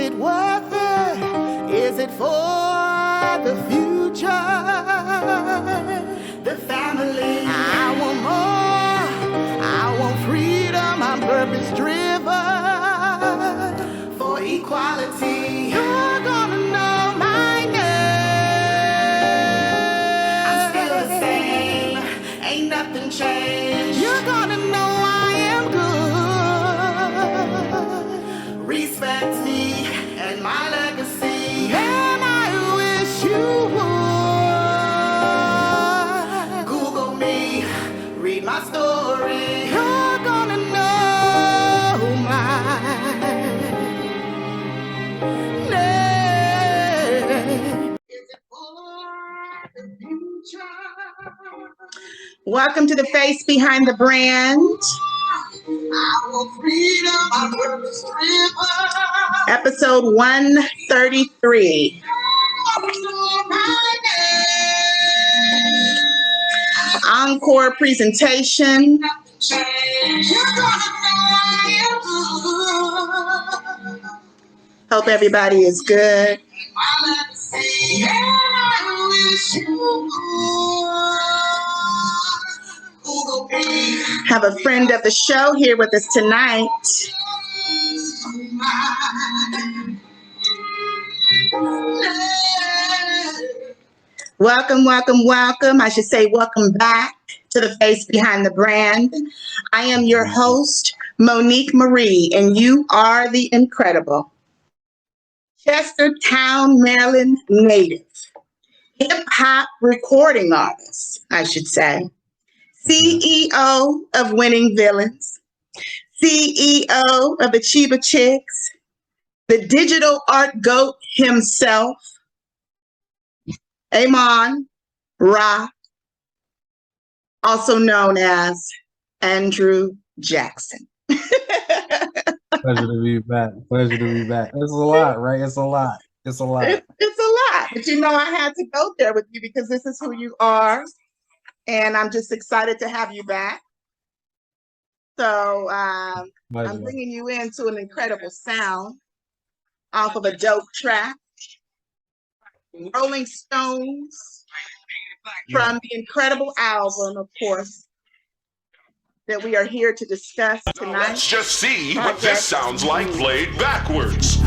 it worth it? Is it for the future? The family. I want more. I want freedom. I'm purpose driven for equality. You're gonna know my name. I'm still the same. Ain't nothing changed. You're gonna know I am good. Respect me and my legacy. And I wish you would Google me, read my story. You're gonna know my name. Is it for the future? Welcome to the face behind the brand. I want freedom, I'm purpose driven. Episode 133. Encore presentation. Hope everybody is good. Have a friend of the show here with us tonight. Welcome, welcome, welcome. I should say welcome back to the face behind the brand. I am your host, Monique Marie, and you are the incredible Chestertown, Maryland native, hip-hop recording artist, I should say, CEO of Winning Villains, CEO of the Chiba Chicks, the digital art goat himself, Amon Ra, also known as Andrew Jackson. Pleasure to be back. Pleasure to be back. It's a lot, right? It's a lot. It's a lot. It's a lot. But you know, I had to go there with you because this is who you are. And I'm just excited to have you back. So I'm bringing you into an incredible sound off of a dope track. Rolling Stones from the incredible album, of course, that we are here to discuss tonight. Let's just see what this sounds like played backwards.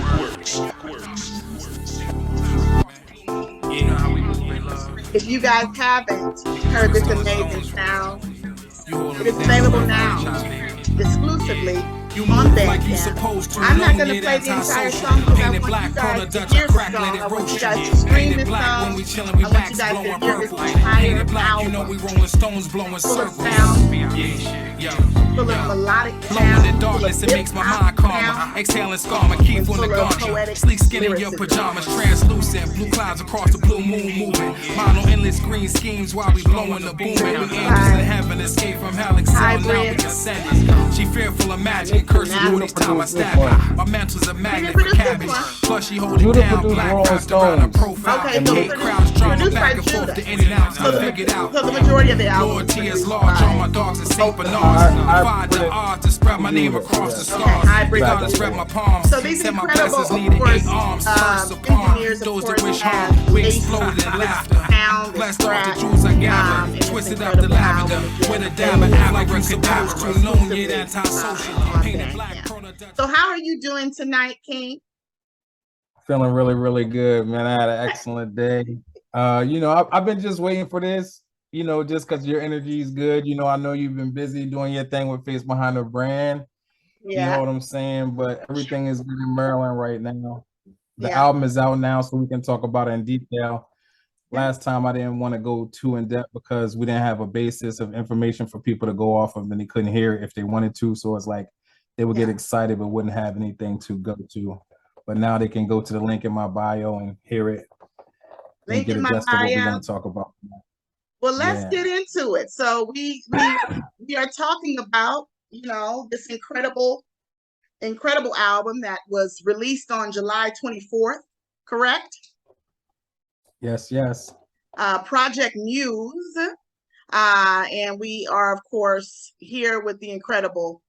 If you guys haven't heard this amazing sound, it is available now exclusively on Bandcamp. I'm not going to play the entire song because I want you guys to hear the song. I want you guys to stream this song. I want you guys to hear this entire album full of sound, full of melodic sound, full of hip-hop sound, exhaling scarma, keep on the ganja. Sleek skin in your pajamas, translucent. Blue clouds across the blue moon moving. Mono endless green schemes while we blowing the booming. We angels in heaven escape from hell, excel, now we ascended. She fearful of magic, cursing you each time I stab her. My mental's a magnet for cabbage. Plus she hold it down, black wrapped around her profile. And hate crowds trying back and forth to in and out. I figured out. So the majority of the album. Loyalty is large, all my dogs are St. Bernards. I find the art to spread my name across the stars. God to spread my palms. So these said my incredible, blessings of needed course, 8 arms. First upon engineers, of those course, that wish have harm. We bass exploded in laughter. sound, Blessed off the scratch, jewels I gather. and Twisted it's up the incredible lavender. album. With a diamond eye like you're supposed to. Known yet antisocial. on Painted black. Bandcamp. So how are you doing tonight, King? Feeling really, really good, man. I had an excellent day. I've been just waiting for this, just because your energy is good. I know you've been busy doing your thing with Face Behind the Brand. Yeah. You know what I'm saying? But everything is good in Maryland right now. The Yeah. album is out now, so we can talk about it in detail. Last time I didn't want to go too in depth because we didn't have a basis of information for people to go off of, and they couldn't hear it if they wanted to. So it's like they would get excited but wouldn't have anything to go to. But now they can go to the link in my bio and hear it. Link and get in a my gist of what we're bio. going to talk about. Well, let's get into it. So we are talking about, this incredible album that was released on July 24th, correct? Yes. Project Muse. And we are, of course, here with the incredible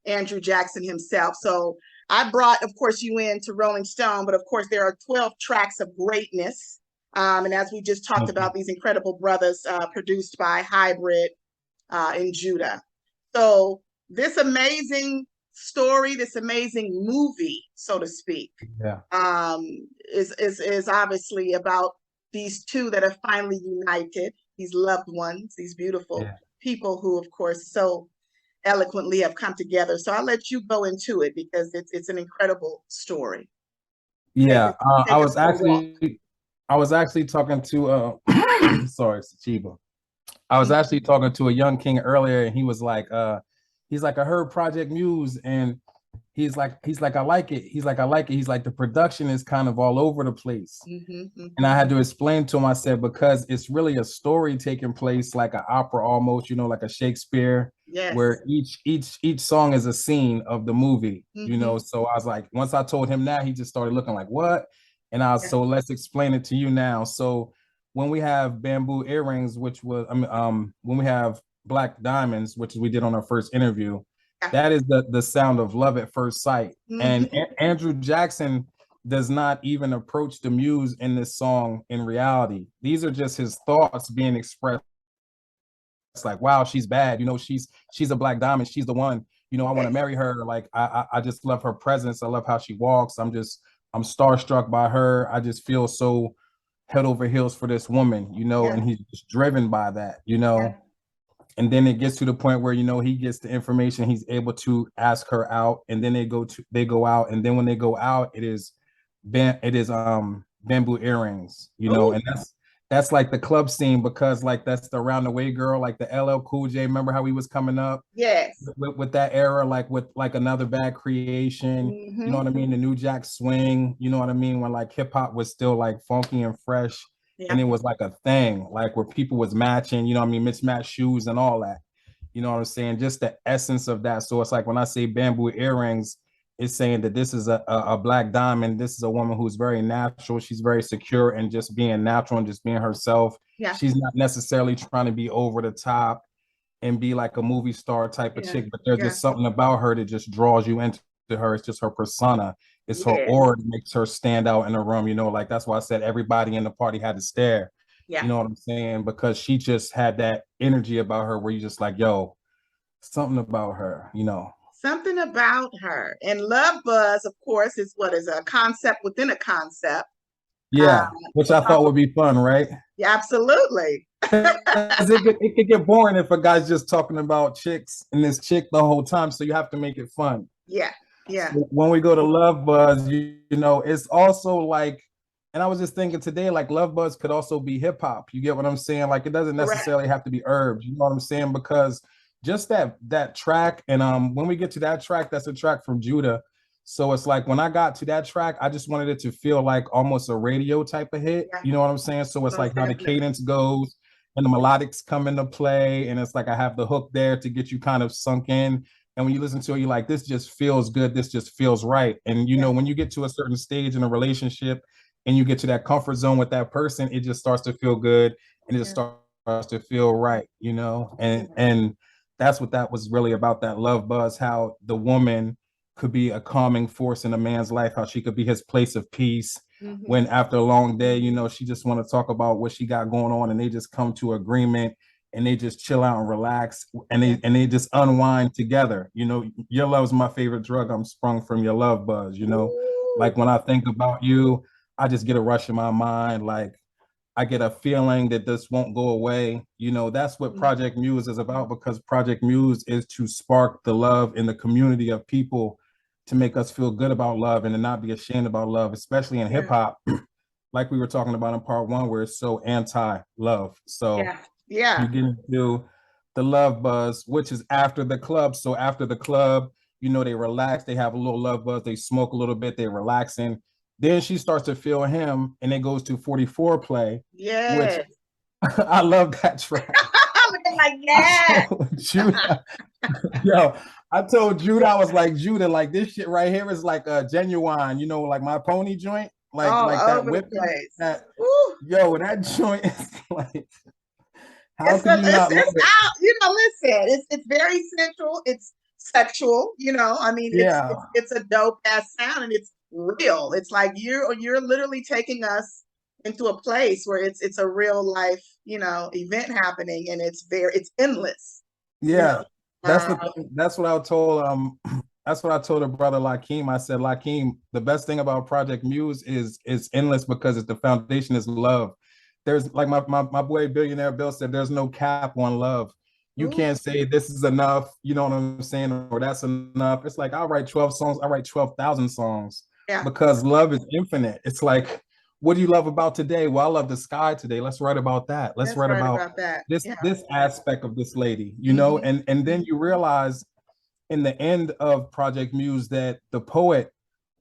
Andrew Jackson himself. So I brought, of course, you into Rolling Stone, but of course there are 12 tracks of greatness. And as we just talked about, these incredible brothers produced by Hybrid and Judah. So this amazing story, this amazing movie, so to speak, is obviously about these two that are finally united, these loved ones, these beautiful people who, of course, so eloquently have come together. So I'll let you go into it because it's an incredible story. Yeah, I was actually talking to sorry, Sachiba. I was actually talking to a young king earlier, and he was like, he's like, I heard Project Muse, and he's like, I like it. He's like, I like it. He's like, the production is kind of all over the place. And I had to explain to him, I said, because it's really a story taking place like an opera almost, you know, like a Shakespeare, where each song is a scene of the movie, you know. So I was like, once I told him that, he just started looking like, what? And I was so let's explain it to you now. So when we have bamboo earrings, which was when we have black diamonds, which we did on our first interview, that is the sound of love at first sight. And Andrew Jackson does not even approach the muse in this song in reality. These are just his thoughts being expressed. It's like, wow, she's bad, you know, she's a black diamond, she's the one, you know, I want to marry her. Like I just love her presence, I love how she walks, I'm starstruck by her, I just feel so head over heels for this woman, you know. And he's just driven by that, you know. And then it gets to the point where, you know, he gets the information, he's able to ask her out, and then they go out, and then when they go out, it is bamboo earrings, you know. And that's like the club scene, because like that's the Around the Way girl, like the LL Cool J, remember how he was coming up with that era, like with like Another Bad Creation, you know what I mean, the New Jack Swing, you know what I mean, when like hip hop was still like funky and fresh. And it was like a thing, like where people was matching, you know what I mean, mismatched shoes and all that, you know what I'm saying, just the essence of that. So it's like when I say bamboo earrings, it's saying that this is a black diamond, this is a woman who's very natural, she's very secure and just being natural and just being herself. She's not necessarily trying to be over the top and be like a movie star type of chick, but there's just something about her that just draws you into her. It's just her persona, it's her aura that makes her stand out in the room, you know. Like that's why I said everybody in the party had to stare, you know what I'm saying, because she just had that energy about her where you just like, yo, something about her, you know. Something about her. And Love Buzz, of course, is a concept within a concept. Which I thought would be fun, right? Yeah, absolutely. It could get boring if a guy's just talking about chicks and this chick the whole time, so you have to make it fun. So when we go to Love Buzz, you know, it's also like, and I was just thinking today, like Love Buzz could also be hip hop. You get what I'm saying? Like it doesn't necessarily have to be herbs. You know what I'm saying? Because just that track, and when we get to that track, that's a track from Judah. So it's like when I got to that track, I just wanted it to feel like almost a radio type of hit. You know what I'm saying? So it's like how the cadence goes and the melodics come into play, and it's like I have the hook there to get you kind of sunk in. And when you listen to it, you're like, this just feels good. This just feels right. And, you know, when you get to a certain stage in a relationship and you get to that comfort zone with that person, it just starts to feel good and it just starts to feel right, you know? And that's what that was really about, that Love Buzz, how the woman could be a calming force in a man's life, how she could be his place of peace. When after a long day, you know, she just want to talk about what she got going on, and they just come to agreement and they just chill out and relax, and they just unwind together. You know, your love's my favorite drug. I'm sprung from your love buzz, you know. Like when I think about you, I just get a rush in my mind. Like I get a feeling that this won't go away. You know, that's what Project Muse is about, because Project Muse is to spark the love in the community of people, to make us feel good about love and to not be ashamed about love, especially in hip hop, like we were talking about in part one, where it's so anti-love. So you get into the Love Buzz, which is after the club. So after the club, you know, they relax, they have a little love buzz, they smoke a little bit, they're relaxing. Then she starts to feel him, and it goes to 44 play. Which I love that track. Judah. Yo, I told Judah, I was like, Judah, like this shit right here is like a genuine, you know, like my pony joint, like that whip. Yo, that joint is like, how could you not love it? You know, listen, it's very central. It's sexual, you know. I mean, Yeah. it's a dope ass sound, and it's real. It's like you're literally taking us into a place where it's a real life, you know, event happening, and it's endless. Yeah. You know? That's what I told that's what I told her brother Lakeem. I said, Lakeem, the best thing about Project Muse is endless because it's the foundation is love. There's like my boy Billionaire Bill said, there's no cap on love. You Ooh. can't say this is enough, you know what I'm saying, or that's enough. It's like I'll write 12 songs, I write 12,000 songs. Yeah. Because love is infinite. It's like, what do you love about today? Well, I love the sky today. Let's write about that. Let's write about that. this Yeah. this aspect of this lady, you know, and then you realize in the end of Project Muse that the poet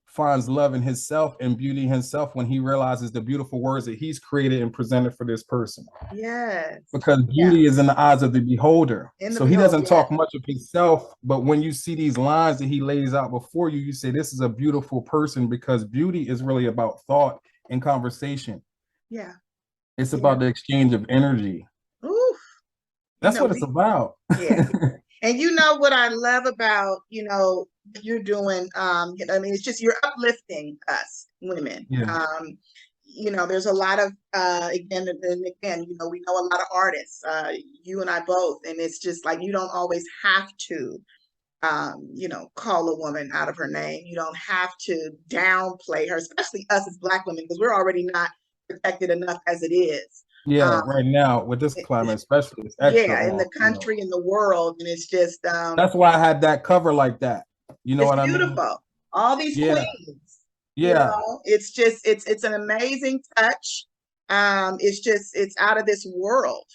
finds love in himself and beauty in himself when he realizes the beautiful words that he's created and presented for this person. Yes. Because beauty is in the eyes of the beholder. So he doesn't talk much of himself, but when you see these lines that he lays out before you, you say, this is a beautiful person, because beauty is really about thought and conversation. Yeah. It's about the exchange of energy. Oof. That's what it's about. Yeah. And you know what I love about, you know, you're doing, I mean, it's just, you're uplifting us women. Yeah. You know, there's a lot of, again, you know, we know a lot of artists, you and I both, and it's just like, you don't always have to, you know, call a woman out of her name. You don't have to downplay her, especially us as Black women, because we're already not protected enough as it is. Yeah, right now with this climate, especially, it's extra in the country, in the world, and it's just that's why I had that cover like that. You know what I mean? Beautiful. All these queens. Yeah, you know? It's just it's an amazing touch. It's out of this world,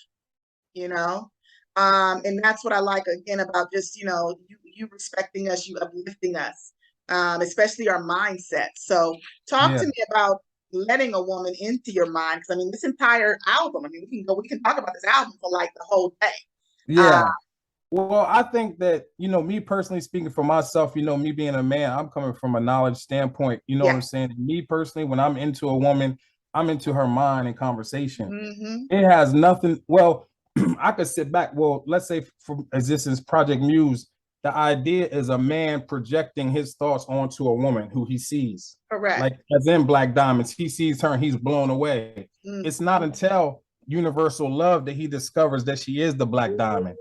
you know. And that's what I like again about just, you know, you respecting us, you uplifting us, especially our mindset. So talk to me about letting a woman into your mind, because I mean this entire album, I mean we can talk about this album for like the whole day. Yeah. Well, I think that, you know, me personally speaking for myself, you know, me being a man, I'm coming from a knowledge standpoint, you know what I'm saying? Me personally, when I'm into a woman, I'm into her mind and conversation. It has nothing, well, I could sit back, well, let's say for existence Project Muse, the idea is a man projecting his thoughts onto a woman who he sees. Correct. Like as in Black Diamonds, he sees her and he's blown away. It's not until universal love that he discovers that she is the Black Diamond.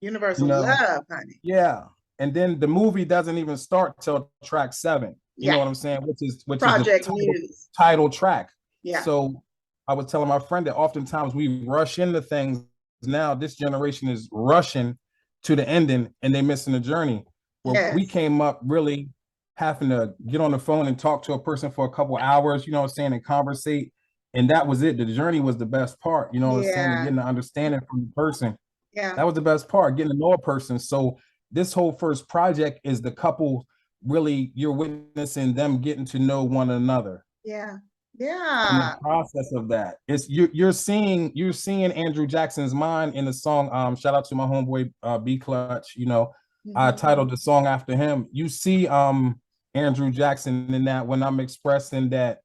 Universal love, honey. Yeah. And then the movie doesn't even start till track 7. You know what I'm saying? Which is the title track. Yeah. So I was telling my friend that oftentimes we rush into things now. This generation is rushing to the ending and they're missing the journey. Where we came up really having to get on the phone and talk to a person for a couple hours, you know what I'm saying, and conversate. And that was it. The journey was the best part, you know what I'm saying, and getting the understanding from the person. Yeah. That was the best part, getting to know a person. So this whole first project is the couple really, you're witnessing them getting to know one another. Yeah. In the process of that, it's you're seeing Andrew Jackson's mind in the song. Shout out to my homeboy B Clutch. You know, I titled the song after him. You see Andrew Jackson in that when I'm expressing that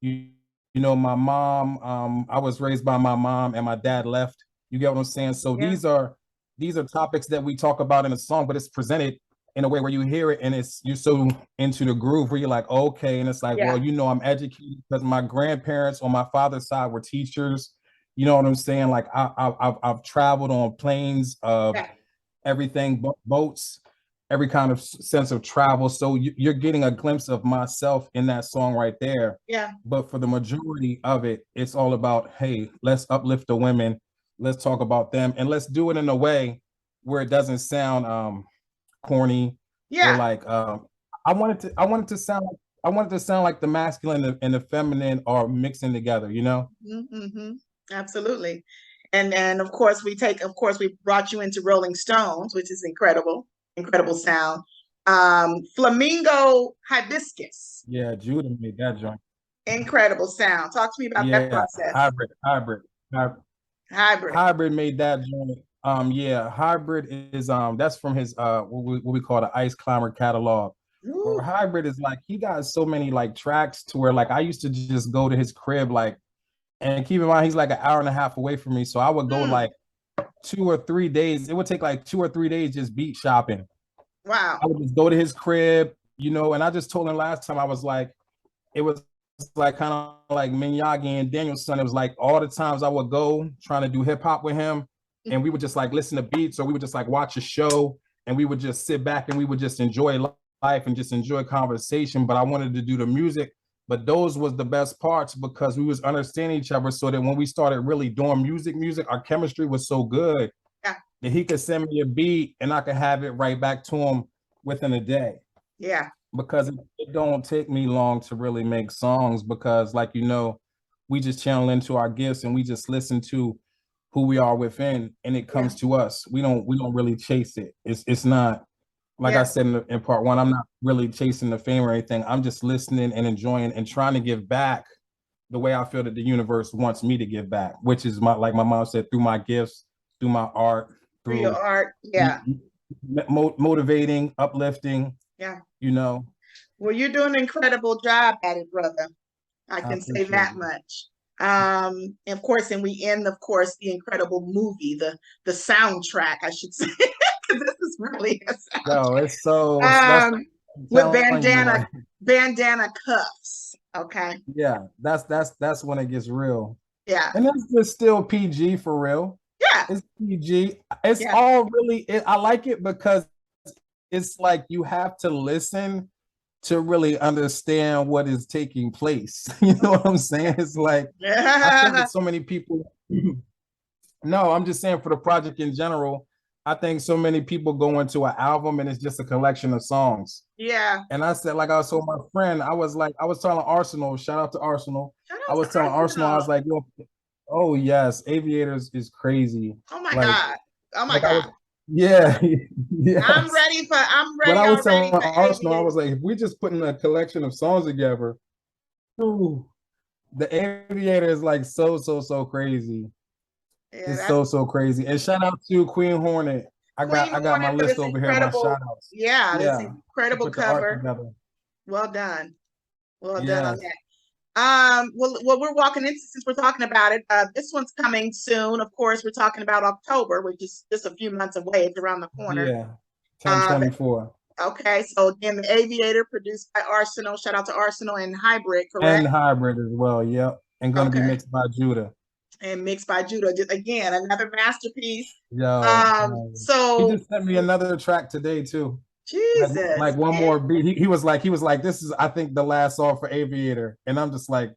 you know my mom. I was raised by my mom and my dad left. You get what I'm saying? So these are topics that we talk about in a song, but it's presented in a way where you hear it and you're so into the groove where you're like, okay. And it's like, well, you know, I'm educated because my grandparents on my father's side were teachers. You know what I'm saying? Like I've traveled on planes of everything, boats, every kind of sense of travel. So you're getting a glimpse of myself in that song right there. Yeah. But for the majority of it, it's all about, hey, let's uplift the women. Let's talk about them. And let's do it in a way where it doesn't sound corny. Or like I wanted to sound like the masculine and the feminine are mixing together, you know. Absolutely. And of course we brought you into Rolling Stones, which is incredible sound. Flamingo Hibiscus. Yeah, Judah made that joint. Incredible sound. Talk to me about that process. Hybrid made that joint. Hybrid is that's from his what we call the Ice Climber catalog. Hybrid is like, he got so many like tracks to where like I used to just go to his crib, like, and keep in mind he's like an hour and a half away from me, so I would go like 2 or 3 days. It would take like 2 or 3 days just beat shopping Wow. I would just go to his crib, you know, and I just told him last time, I was like, it was like kind of like Miyagi and Danielson. It was like all the times I would go trying to do hip hop with him, and we would just like listen to beats, or we would just like watch a show, and we would just sit back and we would just enjoy life and just enjoy conversation. But I wanted to do the music, but those was the best parts because we was understanding each other, so that when we started really doing music, our chemistry was so good that he could send me a beat and I could have it right back to him within a day. Yeah. Because it don't take me long to really make songs, because like, you know, we just channel into our gifts and we just listen to who we are within, and it comes to us. We don't really chase it. It's not like I said in part one, I'm not really chasing the fame or anything. I'm just listening and enjoying and trying to give back the way I feel that the universe wants me to give back, which is like my mom said, through my gifts, through my art, through your art. Yeah. Motivating, uplifting. Yeah. You know. Well, you're doing an incredible job at it, brother. I can say that much. And of course, and we end, of course, the incredible movie, the soundtrack, I should say. This is really a soundtrack. No, it's so with bandana cuffs. Okay. Yeah, that's when it gets real. Yeah. And it's still PG for real. Yeah. It's PG. It's all really, I like it because it's like you have to listen to really understand what is taking place. You know what I'm saying? It's like, I think that so many people, no, I'm just saying for the project in general, I think so many people go into an album and it's just a collection of songs. Yeah. And I said, like I was told my friend, I was telling Arsenal, shout out to Arsenal. I was telling Arsenal, I was like, yo, oh yes, Aviator is crazy. Oh my God. Oh my God. Yes. I'm ready. But I was telling Arsenal, I was like, if we just putting a collection of songs together, ooh, the Aviator is like so crazy. Yeah, it's so crazy. And shout out to Queen Hornet. I got my list over here, my shout outs. Yeah, this incredible cover. Well done. Well done on that. Well, we're walking into, since we're talking about it, this one's coming soon. Of course, we're talking about October, which is just a few months away. It's around the corner. Yeah, 10/24. Okay, so again, the Aviator, produced by Arsenal. Shout out to Arsenal, and Hybrid, correct? And Hybrid as well, yep. And gonna be mixed by Judah. And mixed by Judah. Just, again, another masterpiece. Yo, so he just sent me another track today too. Jesus, like one more beat. He was like, this is, I think, the last song for Aviator. And I'm just like,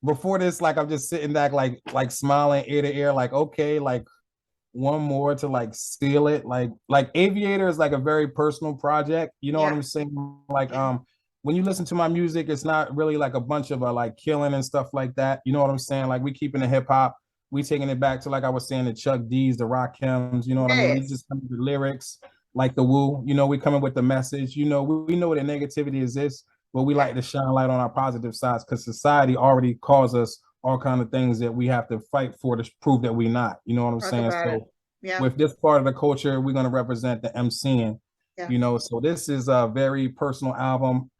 before this, like I'm just sitting back, like smiling ear to ear, like, okay, like one more to like seal it. Like Aviator is like a very personal project. You know what I'm saying? Like when you listen to my music, it's not really like a bunch of like killing and stuff like that. You know what I'm saying? Like we keeping the hip hop, we taking it back to, like I was saying, the Chuck D's, the Rakims, you know what I mean? We just come with the lyrics, like the woo, you know, we coming with the message, you know, we know that negativity exists, but we like to shine light on our positive sides, because society already calls us all kind of things that we have to fight for to prove that we're not, you know what I'm saying? So with this part of the culture, we're going to represent the MCing. You know, so this is a very personal album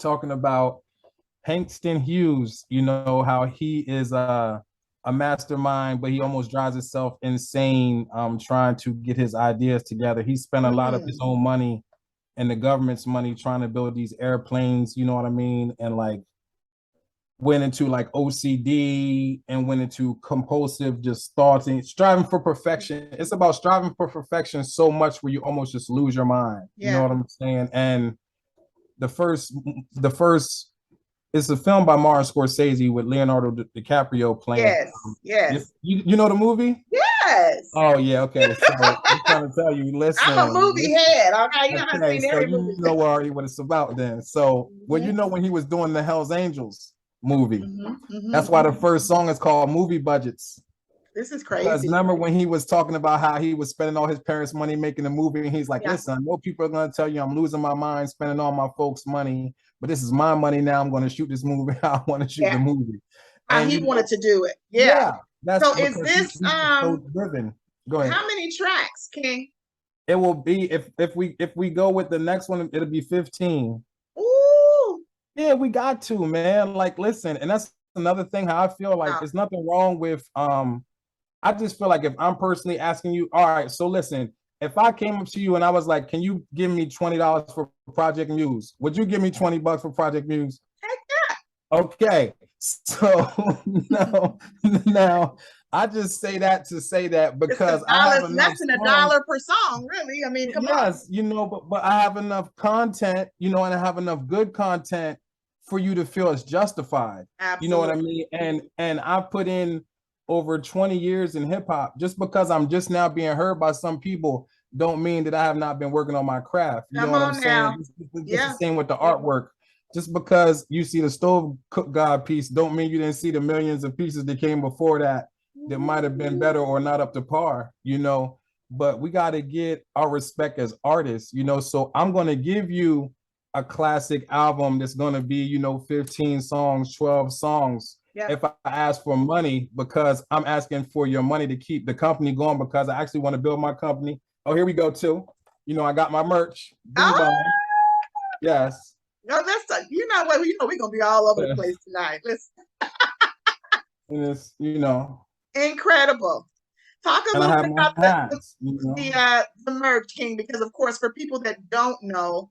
talking about Hankston Hughes, you know, how he is a mastermind, but he almost drives himself insane trying to get his ideas together. He spent a lot of his own money and the government's money trying to build these airplanes, you know what I mean? And like went into like OCD and went into compulsive just thoughts and striving for perfection. It's about striving for perfection so much where you almost just lose your mind. You know what I'm saying? And the first it's a film by Martin Scorsese with Leonardo DiCaprio playing. Yes. You know the movie? Yes. Oh yeah, okay. So I'm trying to tell you, listen. I'm a movie head. Okay, okay, so you know already what it's about then. So well, you know when he was doing the Hells Angels movie. That's why the first song is called Movie Budgets. This is crazy. Because remember when he was talking about how he was spending all his parents' money making the movie, and he's like, listen, I know people are going to tell you I'm losing my mind spending all my folks' money, but this is my money now. I'm going to shoot this movie. I want to shoot the movie. And he wanted to do it. That's so is this so driven. Go ahead. How many tracks, King? It will be if we go with the next one, it'll be 15. Ooh. Yeah, we got to, man. Like, listen, and that's another thing how I feel like there's nothing wrong with I just feel like if I'm personally asking you, all right, so listen, if I came up to you and I was like, can you give me $20 for Project Muse? Would you give me $20 for Project Muse? Heck yeah. Okay. So now I just say that to say that because I have enough less than $1 per song, really. I mean, come on. Yes, but I have enough content, and I have enough good content for you to feel it's justified. Absolutely. You know what I mean? And I put in over 20 years in hip hop. Just because I'm just now being heard by some people don't mean that I have not been working on my craft. You know what I'm saying? It's the same with the artwork. Just because you see the Stove Cook God piece don't mean you didn't see the millions of pieces that came before that might have been better or not up to par, but we got to get our respect as artists, so I'm going to give you a classic album that's going to be, 15 songs, 12 songs. Yeah. If I ask for money, because I'm asking for your money to keep the company going, because I actually want to build my company. Oh, here we go too. I got my merch. Yes. No, that's you know what? We're gonna be all over the place tonight. Listen. And it's, incredible. Talk a little bit about the merch, King, because of course, for people that don't know,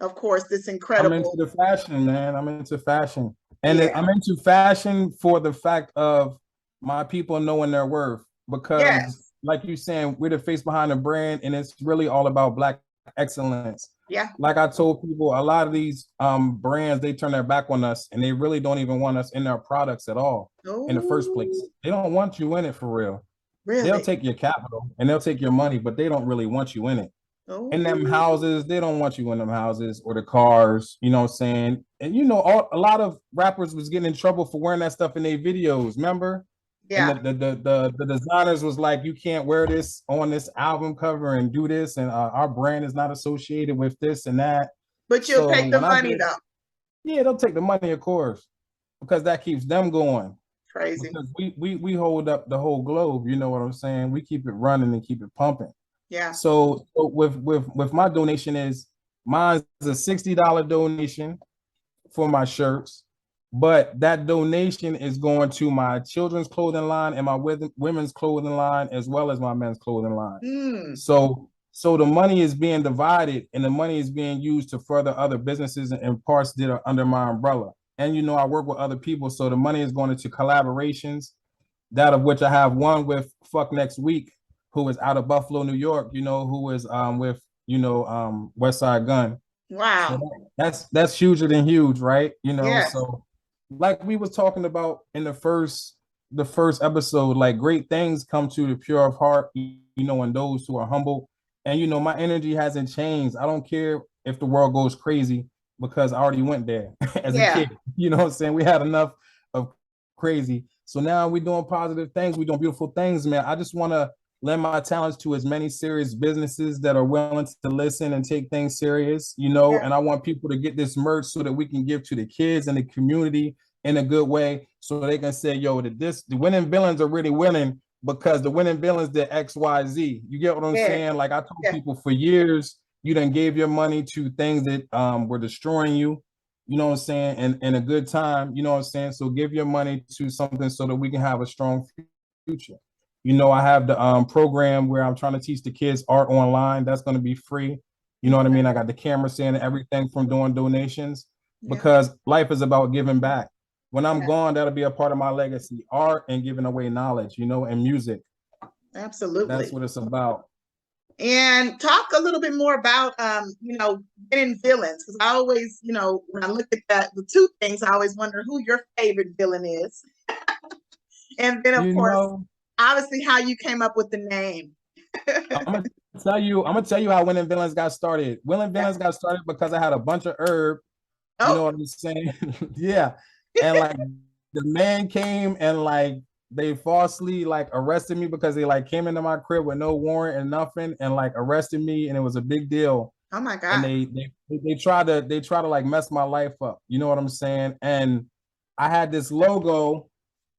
of course, this incredible. I'm into the fashion, man. I'm into fashion, and I'm into fashion for the fact of my people knowing their worth. Because, like you saying, we're the face behind the brand, and it's really all about Black excellence. Yeah. Like I told people, a lot of these brands, they turn their back on us and they really don't even want us in their products at all. In the first place. They don't want you in it for real. Really? They'll take your capital and they'll take your money, but they don't really want you in it. In them houses, they don't want you in them houses or the cars, you know what I'm saying? And a lot of rappers was getting in trouble for wearing that stuff in their videos, remember? Yeah. And the designers was like, you can't wear this on this album cover and do this, and our brand is not associated with this and that. But you'll take the money though. Yeah, they'll take the money, of course, because that keeps them going. Crazy. Because we hold up the whole globe, you know what I'm saying? We keep it running and keep it pumping. Yeah. So with my donation mine's a $60 donation for my shirts. But that donation is going to my children's clothing line and my women's clothing line, as well as my men's clothing line. So the money is being divided, and the money is being used to further other businesses and parts that are under my umbrella. And I work with other people, so the money is going into collaborations, that of which I have one with Fuck Next Week, who is out of Buffalo, New York. Who is with West Side Gun. Wow. So that's huger than huge, right? So. Like we was talking about in the first episode, like great things come to the pure of heart, and those who are humble. And my energy hasn't changed. I don't care if the world goes crazy, because I already went there as a kid. You know what I'm saying? We had enough of crazy. So now we're doing positive things. We're doing beautiful things, man. I just want to lend my talents to as many serious businesses that are willing to listen and take things serious, and I want people to get this merch so that we can give to the kids and the community in a good way, so they can say, yo, the winning villains are really winning because the winning villains did XYZ. You get what I'm saying? Like I told people for years, you done gave your money to things that were destroying you, you know what I'm saying, and a good time, you know what I'm saying? So give your money to something so that we can have a strong future. I have the program where I'm trying to teach the kids art online. That's going to be free. You know what I mean? I got the camera saying everything from doing donations, because life is about giving back. When I'm gone, that'll be a part of my legacy, art and giving away knowledge, and music. Absolutely. That's what it's about. And talk a little bit more about, winning villains. Because I always, when I look at the two things, I always wonder who your favorite villain is. And then, of course, obviously how you came up with the name. I'm gonna tell you how Winning Villains got started. Winning Villains got started because I had a bunch of herb. You know what I'm saying? Yeah. And like the man came and like they falsely like arrested me because they like came into my crib with no warrant and nothing and like arrested me, and it was a big deal. Oh my God. And they try to like mess my life up. You know what I'm saying? And I had this logo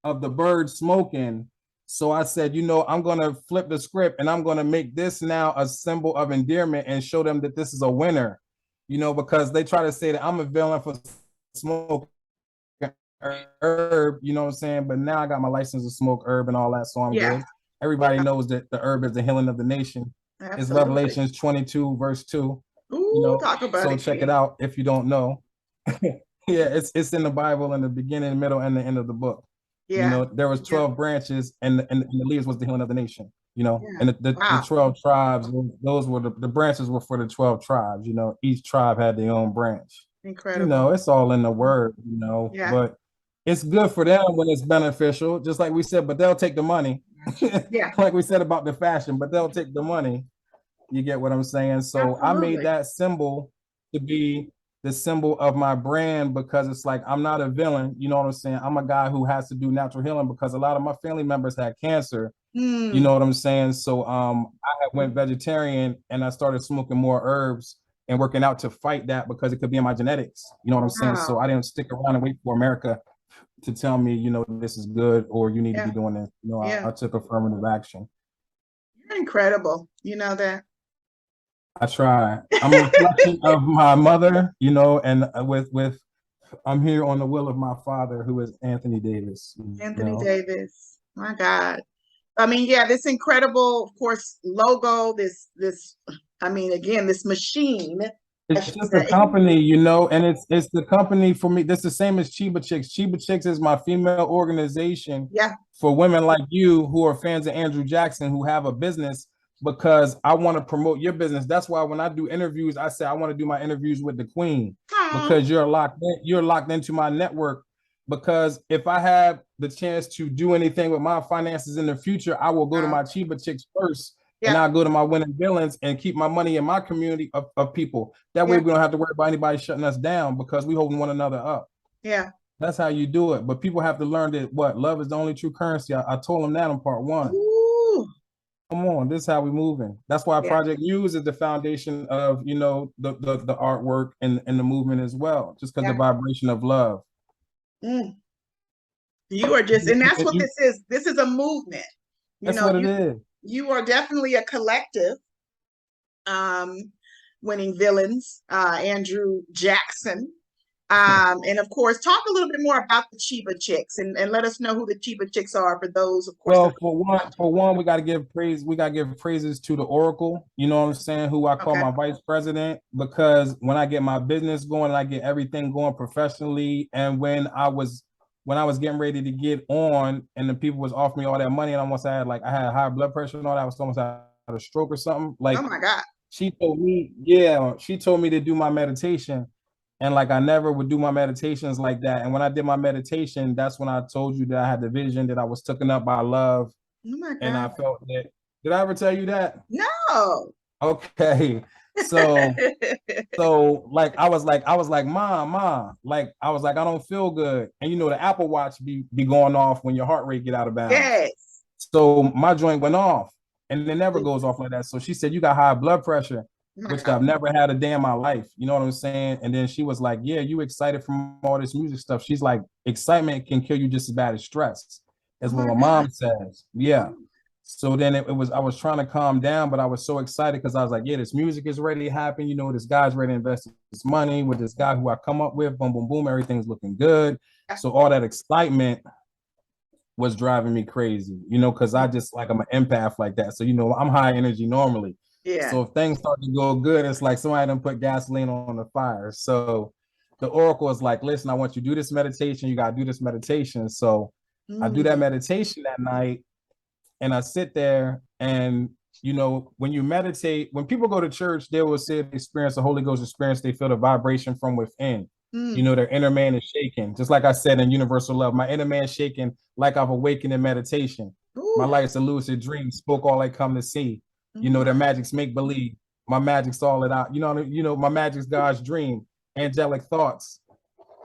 of the bird smoking. So I said, I'm going to flip the script and I'm going to make this now a symbol of endearment and show them that this is a winner, because they try to say that I'm a villain for smoking herb, you know what I'm saying? But now I got my license to smoke herb and all that, so I'm good. Everybody knows that the herb is the healing of the nation. It's Absolutely. Revelations 22, verse 2. Ooh, talk about so it, check King. it out if you don't know. Yeah, it's in the Bible in the beginning, the middle, and the end of the book. Yeah. There was 12 branches, and the leaves was the healing of the nation. Yeah. And the Wow. 12 tribes, those were the branches were for the 12 tribes. Each tribe had their own branch. Incredible. It's all in the word. Yeah. But it's good for them when it's beneficial, just like we said. But they'll take the money. Yeah. Like we said about the fashion, but they'll take the money. You get what I'm saying? So I made that symbol to be the symbol of my brand, because it's like, I'm not a villain. You know what I'm saying? I'm a guy who has to do natural healing, because a lot of my family members had cancer. You know what I'm saying? So I went vegetarian, and I started smoking more herbs and working out to fight that, because it could be in my genetics. You know what I'm saying? So I didn't stick around and wait for America to tell me, this is good, or you need to be doing this. I took affirmative action. You're incredible. You know that? I try. I'm a reflection of my mother, and with I'm here on the will of my father, who is Anthony Davis. Anthony Davis. My God. I mean, yeah, this incredible, of course, logo, this again, this machine. It's just a company, and it's the company for me. That's the same as Chiba Chicks. Chiba Chicks is my female organization for women like you who are fans of Andrew Jackson, who have a business, because I want to promote your business. That's why when I do interviews, I say I want to do my interviews with the queen, because you're locked into my network. Because if I have the chance to do anything with my finances in the future, I will go to my Chiba Chicks first. And I'll go to my winning villains and keep my money in my community of people. That way we don't have to worry about anybody shutting us down, because we holding one another up. Yeah. That's how you do it. But people have to learn that love is the only true currency. I told them that in part 1. Ooh. Come on, this is how we moving. That's why Project Muse is the foundation of, the artwork and the movement as well, just because the vibration of love. You are just, and that's what this is. This is a movement. That's what it is. You are definitely a collective. Winning villains, Andrew Jackson. And of course, talk a little bit more about the Chiba Chicks, and let us know who the Chiba Chicks are, for those, of course. Well, for one, we got to give praise. We got to give praises to the Oracle. You know what I'm saying? Who I call my vice president, because when I get my business going, and I get everything going professionally, and when I was getting ready to get on, and the people was offering me all that money, and I had high blood pressure and all that, I was almost had a stroke or something. Like, oh my God. She told me to do my meditation. And like, I never would do my meditations like that. And when I did my meditation, that's when I told you that I had the vision that I was taken up by love. Oh my God. And I felt that. Did I ever tell you that? No. Okay. So like, I was like, mom, like, I was like, I don't feel good. And the Apple Watch be going off when your heart rate get out of balance. Yes. So my joint went off, and it never goes off like that. So she said, you got high blood pressure, which I've never had a day in my life. You know what I'm saying? And then she was like, yeah, you excited from all this music stuff. She's like, excitement can kill you just as bad as stress. That's what my mom says. Yeah. So then I was trying to calm down, but I was so excited, because I was like, yeah, this music is ready to happen. This guy's ready to invest this money with this guy who I come up with. Boom, boom, boom. Everything's looking good. So all that excitement was driving me crazy, because I just like, I'm an empath like that. So, I'm high energy normally. Yeah. So if things start to go good, it's like somebody done put gasoline on the fire. So the Oracle is like, listen, I want you to do this meditation. You got to do this meditation. So I do that meditation that night, and I sit there, and, when you meditate, when people go to church, they will say they experience the Holy Ghost experience. They feel the vibration from within. Their inner man is shaking. Just like I said in Universal Love, my inner man is shaking like I've awakened in meditation. Ooh. My life's a lucid dream, spoke all I come to see. Their magic's make believe. My magic's all it out. My magic's God's dream, angelic thoughts.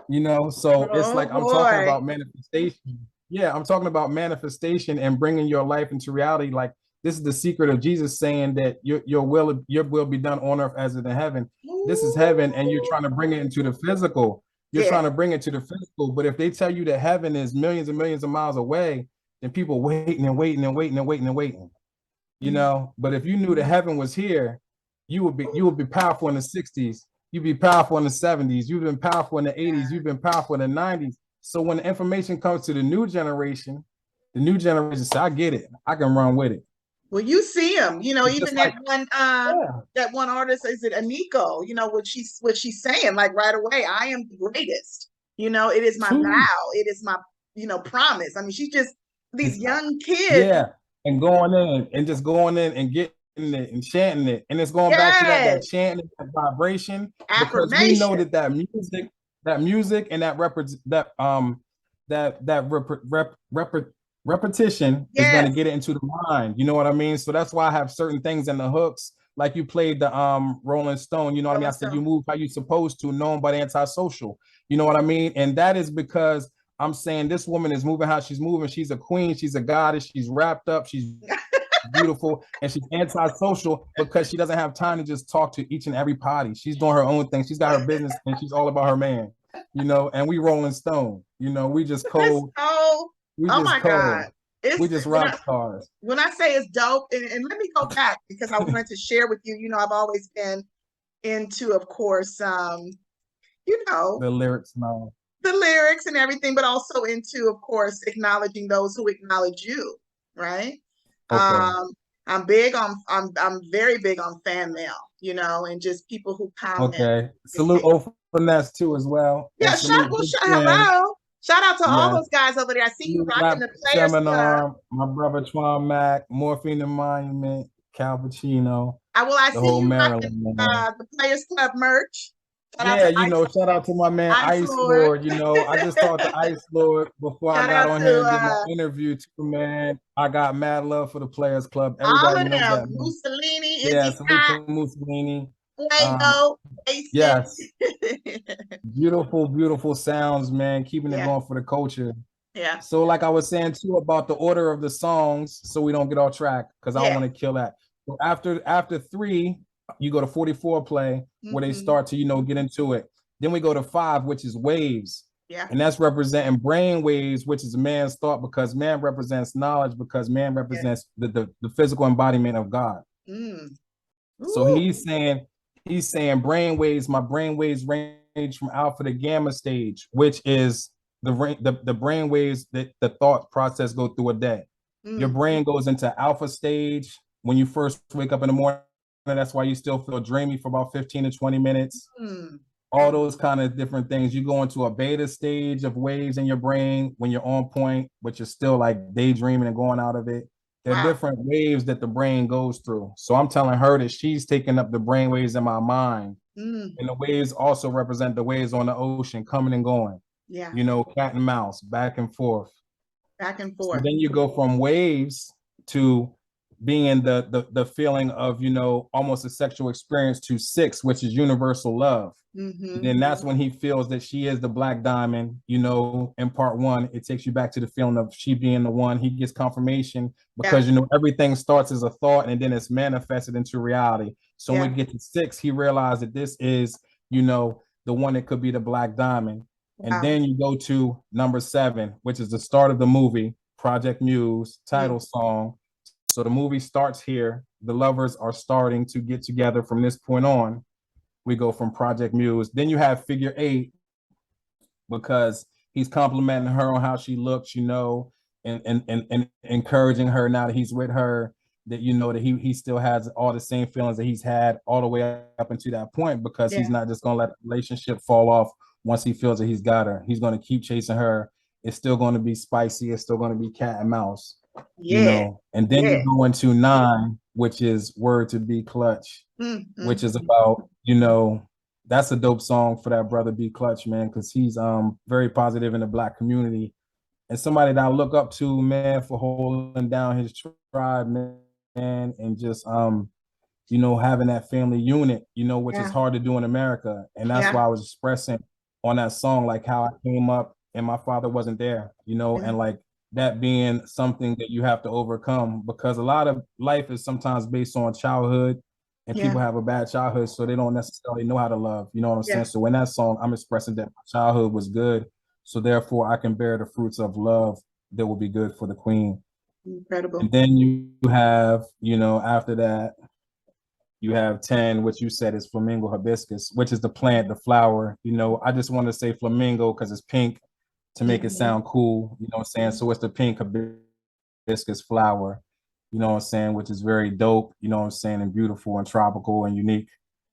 So it's like, I'm talking about manifestation. Yeah, I'm talking about manifestation and bringing your life into reality. Like, this is the secret of Jesus saying that your will be done on earth as it in heaven. This is heaven, and you're trying to bring it into the physical. You're trying to bring it to the physical. But if they tell you that heaven is millions and millions of miles away, then people waiting and waiting and waiting and waiting and waiting. But if you knew that heaven was here, you would be powerful in the 60s. You'd be powerful in the 70s. You've been powerful in the 80s. You've been powerful in the 90s. So when the information comes to the new generation say, I get it. I can run with it. Well, you see them, you know, It's even just like, that one artist, is it Aniko? You know, what she's saying, like right away, I am the greatest. You know, it is my vow, it is my, you know, promise. I mean, she's just these young kids. Yeah, and going in and just going in and getting it and chanting it. And it's going back to that chanting, that vibration, because we know that music and repetition is going to get it into the mind. You know what I mean? So that's why I have certain things in the hooks. Like you played the Rolling Stone, you know what I mean? I said you move how you supposed to, known but antisocial. You know what I mean? And that is because I'm saying this woman is moving how she's moving. She's a queen, she's a goddess, she's wrapped up, she's beautiful, and she's antisocial because she doesn't have time to just talk to each and every party. She's doing her own thing. She's got her business and she's all about her man, you know, and we Rolling Stone, you know, we just cold. We oh just my cold. God. We just rock stars. When I say it's dope, and let me go back because I wanted to share with you, you know, I've always been into, of course, you know, the lyrics now. The lyrics and everything, but also into, of course, acknowledging those who acknowledge you, right? Okay. I'm very big on fan mail, you know, and just people who comment. Okay. Salute Openness too as well. Yeah, hello. Shout out to all those guys over there. I see you rocking the Players Club. My brother Twan Mac, Morphine and Monument, Cal Pacino. I see you rocking the Players Club merch. Shout out to my man Ice Lord. You know, I just talked to Ice Lord before I got on here and did my interview too, man. I got mad love for the Players Club. Everybody knows that. Mussolini, Mussolini. Fuego, yes. Beautiful sounds, man. Keeping it going for the culture. Yeah. So like I was saying too about the order of the songs, so we don't get off track, because I don't want to kill that. So after 3, you go to 44 play, where they start to, you know, get into it. Then we go to 5, which is waves. Yeah. And that's representing brain waves, which is man's thought, because man represents knowledge, because man represents the physical embodiment of God. So he's saying brain waves, my brain waves range from alpha to gamma stage, which is the brain waves that the thought process go through a day. Your brain goes into alpha stage when you first wake up in the morning. That's why you still feel dreamy for about 15 to 20 minutes. All those kind of different things. You go into a beta stage of waves in your brain when you're on point, but you're still like daydreaming and going out of it. There are different waves that the brain goes through. So I'm telling her that she's taking up the brain waves in my mind. And the waves also represent the waves on the ocean coming and going. Yeah. You know, cat and mouse, back and forth. Back and forth. So then you go from waves to being the feeling of, you know, almost a sexual experience, to 6, which is universal love. Then that's when he feels that she is the black diamond. You know, in part 1, it takes you back to the feeling of she being the one. He gets confirmation because, you know, everything starts as a thought and then it's manifested into reality. So when we get to 6, he realized that this is, you know, the one that could be the black diamond. And then you go to number 7, which is the start of the movie, Project Muse, title song. So the movie starts here. The lovers are starting to get together from this point on. We go from Project Muse. Then you have figure 8, because he's complimenting her on how she looks, you know, and encouraging her now that he's with her, that, you know, that he still has all the same feelings that he's had all the way up until that point, because he's not just going to let the relationship fall off once he feels that he's got her. He's going to keep chasing her. It's still going to be spicy. It's still going to be cat and mouse. You know, and then you go into 9, which is Word to Be Clutch, which is about, you know, that's a dope song for that brother B Clutch, man, because he's very positive in the black community and somebody that I look up to, man, for holding down his tribe, man, and just you know, having that family unit, you know, which is hard to do in America. And that's why I was expressing on that song, like how I came up and my father wasn't there, you know, and like that being something that you have to overcome, because a lot of life is sometimes based on childhood, and people have a bad childhood, so they don't necessarily know how to love. You know what I'm saying? So in that song, I'm expressing that my childhood was good, so therefore I can bear the fruits of love that will be good for the queen. Incredible. And then you have, you know, after that, you have 10, which you said is flamingo hibiscus, which is the plant, the flower. You know, I just want to say flamingo because it's pink, to make it sound cool, you know what I'm saying? So it's the pink hibiscus flower. you know what I'm saying, which is very dope, you know what I'm saying, and beautiful and tropical and unique,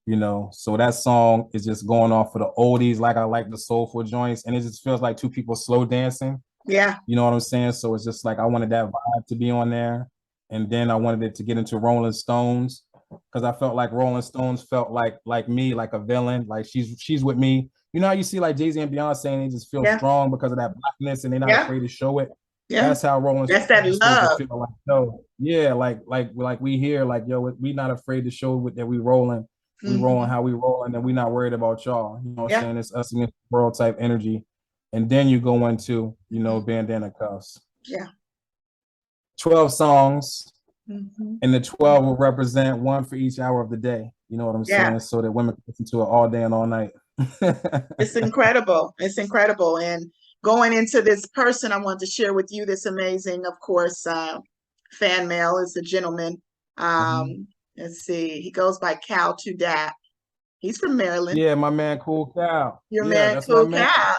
you know. So that song is just going off of the oldies, like I like the soulful joints, and it just feels like two people slow dancing. Yeah. You know what I'm saying? So it's just like I wanted that vibe to be on there. And then I wanted it to get into Rolling Stones because I felt like Rolling Stones felt like me, like a villain, like she's with me. You know how you see like Jay-Z and Beyonce and they just feel strong because of that blackness and they're not afraid to show it. Yeah. That's how Rolling Stones that love. supposed to feel like, no, yeah, like we here, like yo, we not afraid to show that we rolling. We rolling how we rolling and we not worried about y'all. You know what I'm saying? It's us against the world type energy. And then you go into, you know, Bandana Cuffs. Yeah. 12 songs. And the 12 will represent one for each hour of the day. You know what I'm saying? So that women can listen to it all day and all night. It's incredible. It's incredible. And going into this person, I want to share with you this amazing, of course, fan mail is a gentleman. Let's see. He goes by Cal to Dat. He's from Maryland. Yeah, my man, Cool Cal. Your man, Cool Cal.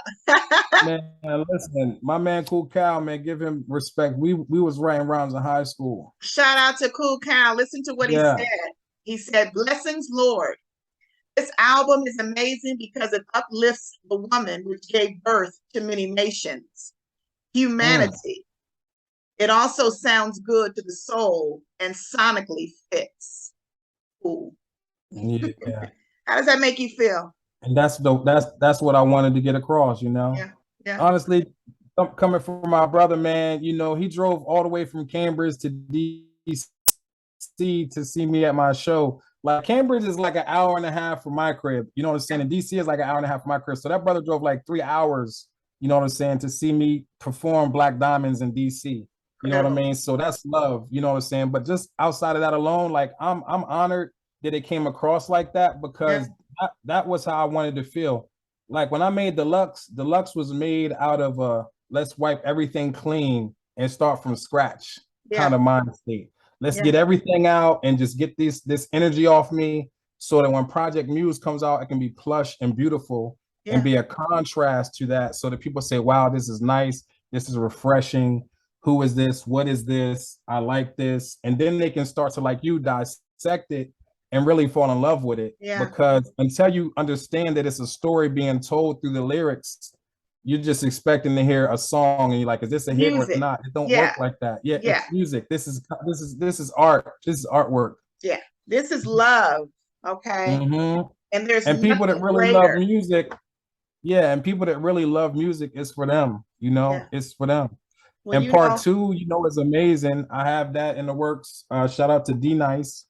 Man, listen, my man, Cool Cal, man, give him respect. We was writing rhymes in high school. Shout out to Cool Cal. Listen to what he said. He said, "Blessings, Lord. This album is amazing because it uplifts the woman which gave birth to many nations, humanity. It also sounds good to the soul and sonically fits." Ooh. Yeah. How does that make you feel? And that's what I wanted to get across, you know. Yeah. Honestly, coming from my brother, man, you know, he drove all the way from Cambridge to DC to see me at my show. Like Cambridge is like an hour and a half from my crib. You know what I'm saying? And DC is like an hour and a half from my crib. So that brother drove like 3 hours, you know what I'm saying, to see me perform Black Diamonds in DC. You know what I mean? So that's love, you know what I'm saying? But just outside of that alone, like I'm honored that it came across like that because that was how I wanted to feel. Like when I made Deluxe was made out of let's wipe everything clean and start from scratch kind of mind state. Let's get everything out and just get this energy off me so that when Project Muse comes out, it can be plush and beautiful and be a contrast to that so that people say, wow, this is nice. This is refreshing. Who is this? What is this? I like this. And then they can start to, like you, dissect it and really fall in love with it. Because until you understand that it's a story being told through the lyrics, you're just expecting to hear a song and you're like, is this a hit or not? It don't work like that. It's music. This is art. This is artwork. Yeah. This is love. Okay. And there's people that really love music. Yeah. And people that really love music, it's for them, you know, it's for them. Well, and part 2, you know, is amazing. I have that in the works. Shout out to D Nice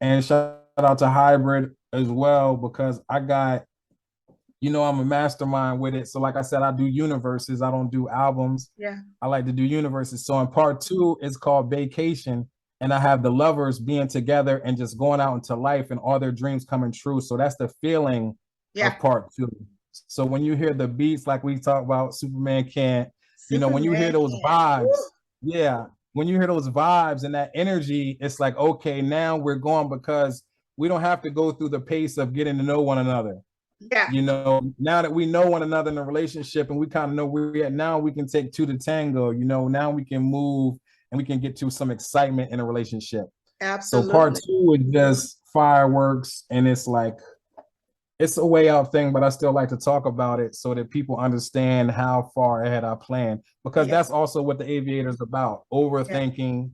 and shout out to Hybrid as well, because I got, you know, I'm a mastermind with it. So like I said, I do universes. I don't do albums. I like to do universes. So in part 2, it's called Vacation. And I have the lovers being together and just going out into life and all their dreams coming true. So that's the feeling of part 2. So when you hear the beats, like we talk about, Superman Can't, you know, when you hear those vibes, when you hear those vibes and that energy, it's like, okay, now we're going because we don't have to go through the pace of getting to know one another. You know, now that we know one another in a relationship and we kind of know where we're at, now we can take 2 to tango, you know, now we can move and we can get to some excitement in a relationship. Absolutely. So part 2 is just fireworks, and it's like, it's a way out thing, but I still like to talk about it so that people understand how far ahead I plan, because that's also what the Aviator is about. Overthinking,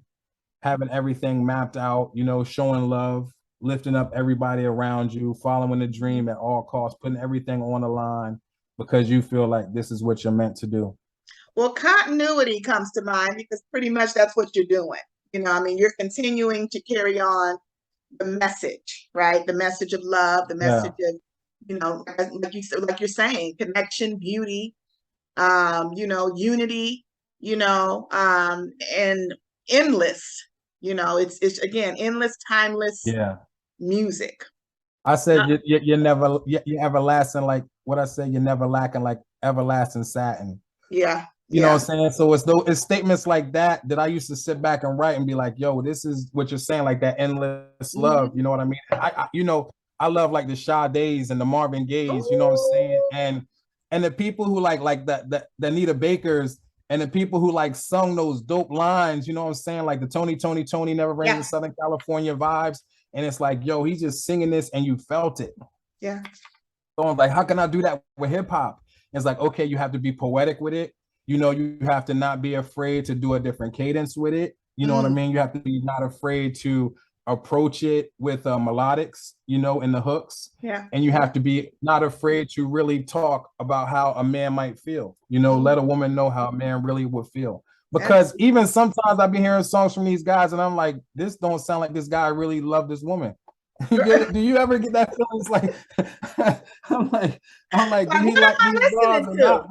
having everything mapped out, you know, showing love, lifting up everybody around you, following the dream at all costs, putting everything on the line because you feel like this is what you're meant to do. Well, continuity comes to mind because pretty much that's what you're doing. You know, I mean, you're continuing to carry on the message, right? The message of love, the message of, you know, like you're saying, connection, beauty, you know, unity, you know, and endless, you know, it's again, endless, timeless music. I said, you're never, you're everlasting. Like what I said, you're never lacking, like everlasting satin. You know what I'm saying? So it's statements like that I used to sit back and write and be like, yo, this is what you're saying, like that endless love. You know what I mean? I you know, I love like the Sade's and the Marvin Gaye's, you know what I'm saying? And the people who like that Anita Bakers, And the people who like sung those dope lines, you know what I'm saying? Like the Tony, never rains in Southern California vibes. And it's like, yo, he's just singing this and you felt it. Yeah. So I'm like, how can I do that with hip hop? It's like, okay, you have to be poetic with it. You know, you have to not be afraid to do a different cadence with it. You know what I mean? You have to be not afraid to approach it with melodics, you know, in the hooks. Yeah. And you have to be not afraid to really talk about how a man might feel, you know, let a woman know how a man really would feel. Because even sometimes I've been hearing songs from these guys and I'm like, this don't sound like this guy really loved this woman. Do you ever get that feeling? It's like, I'm like, do he like these bars or not?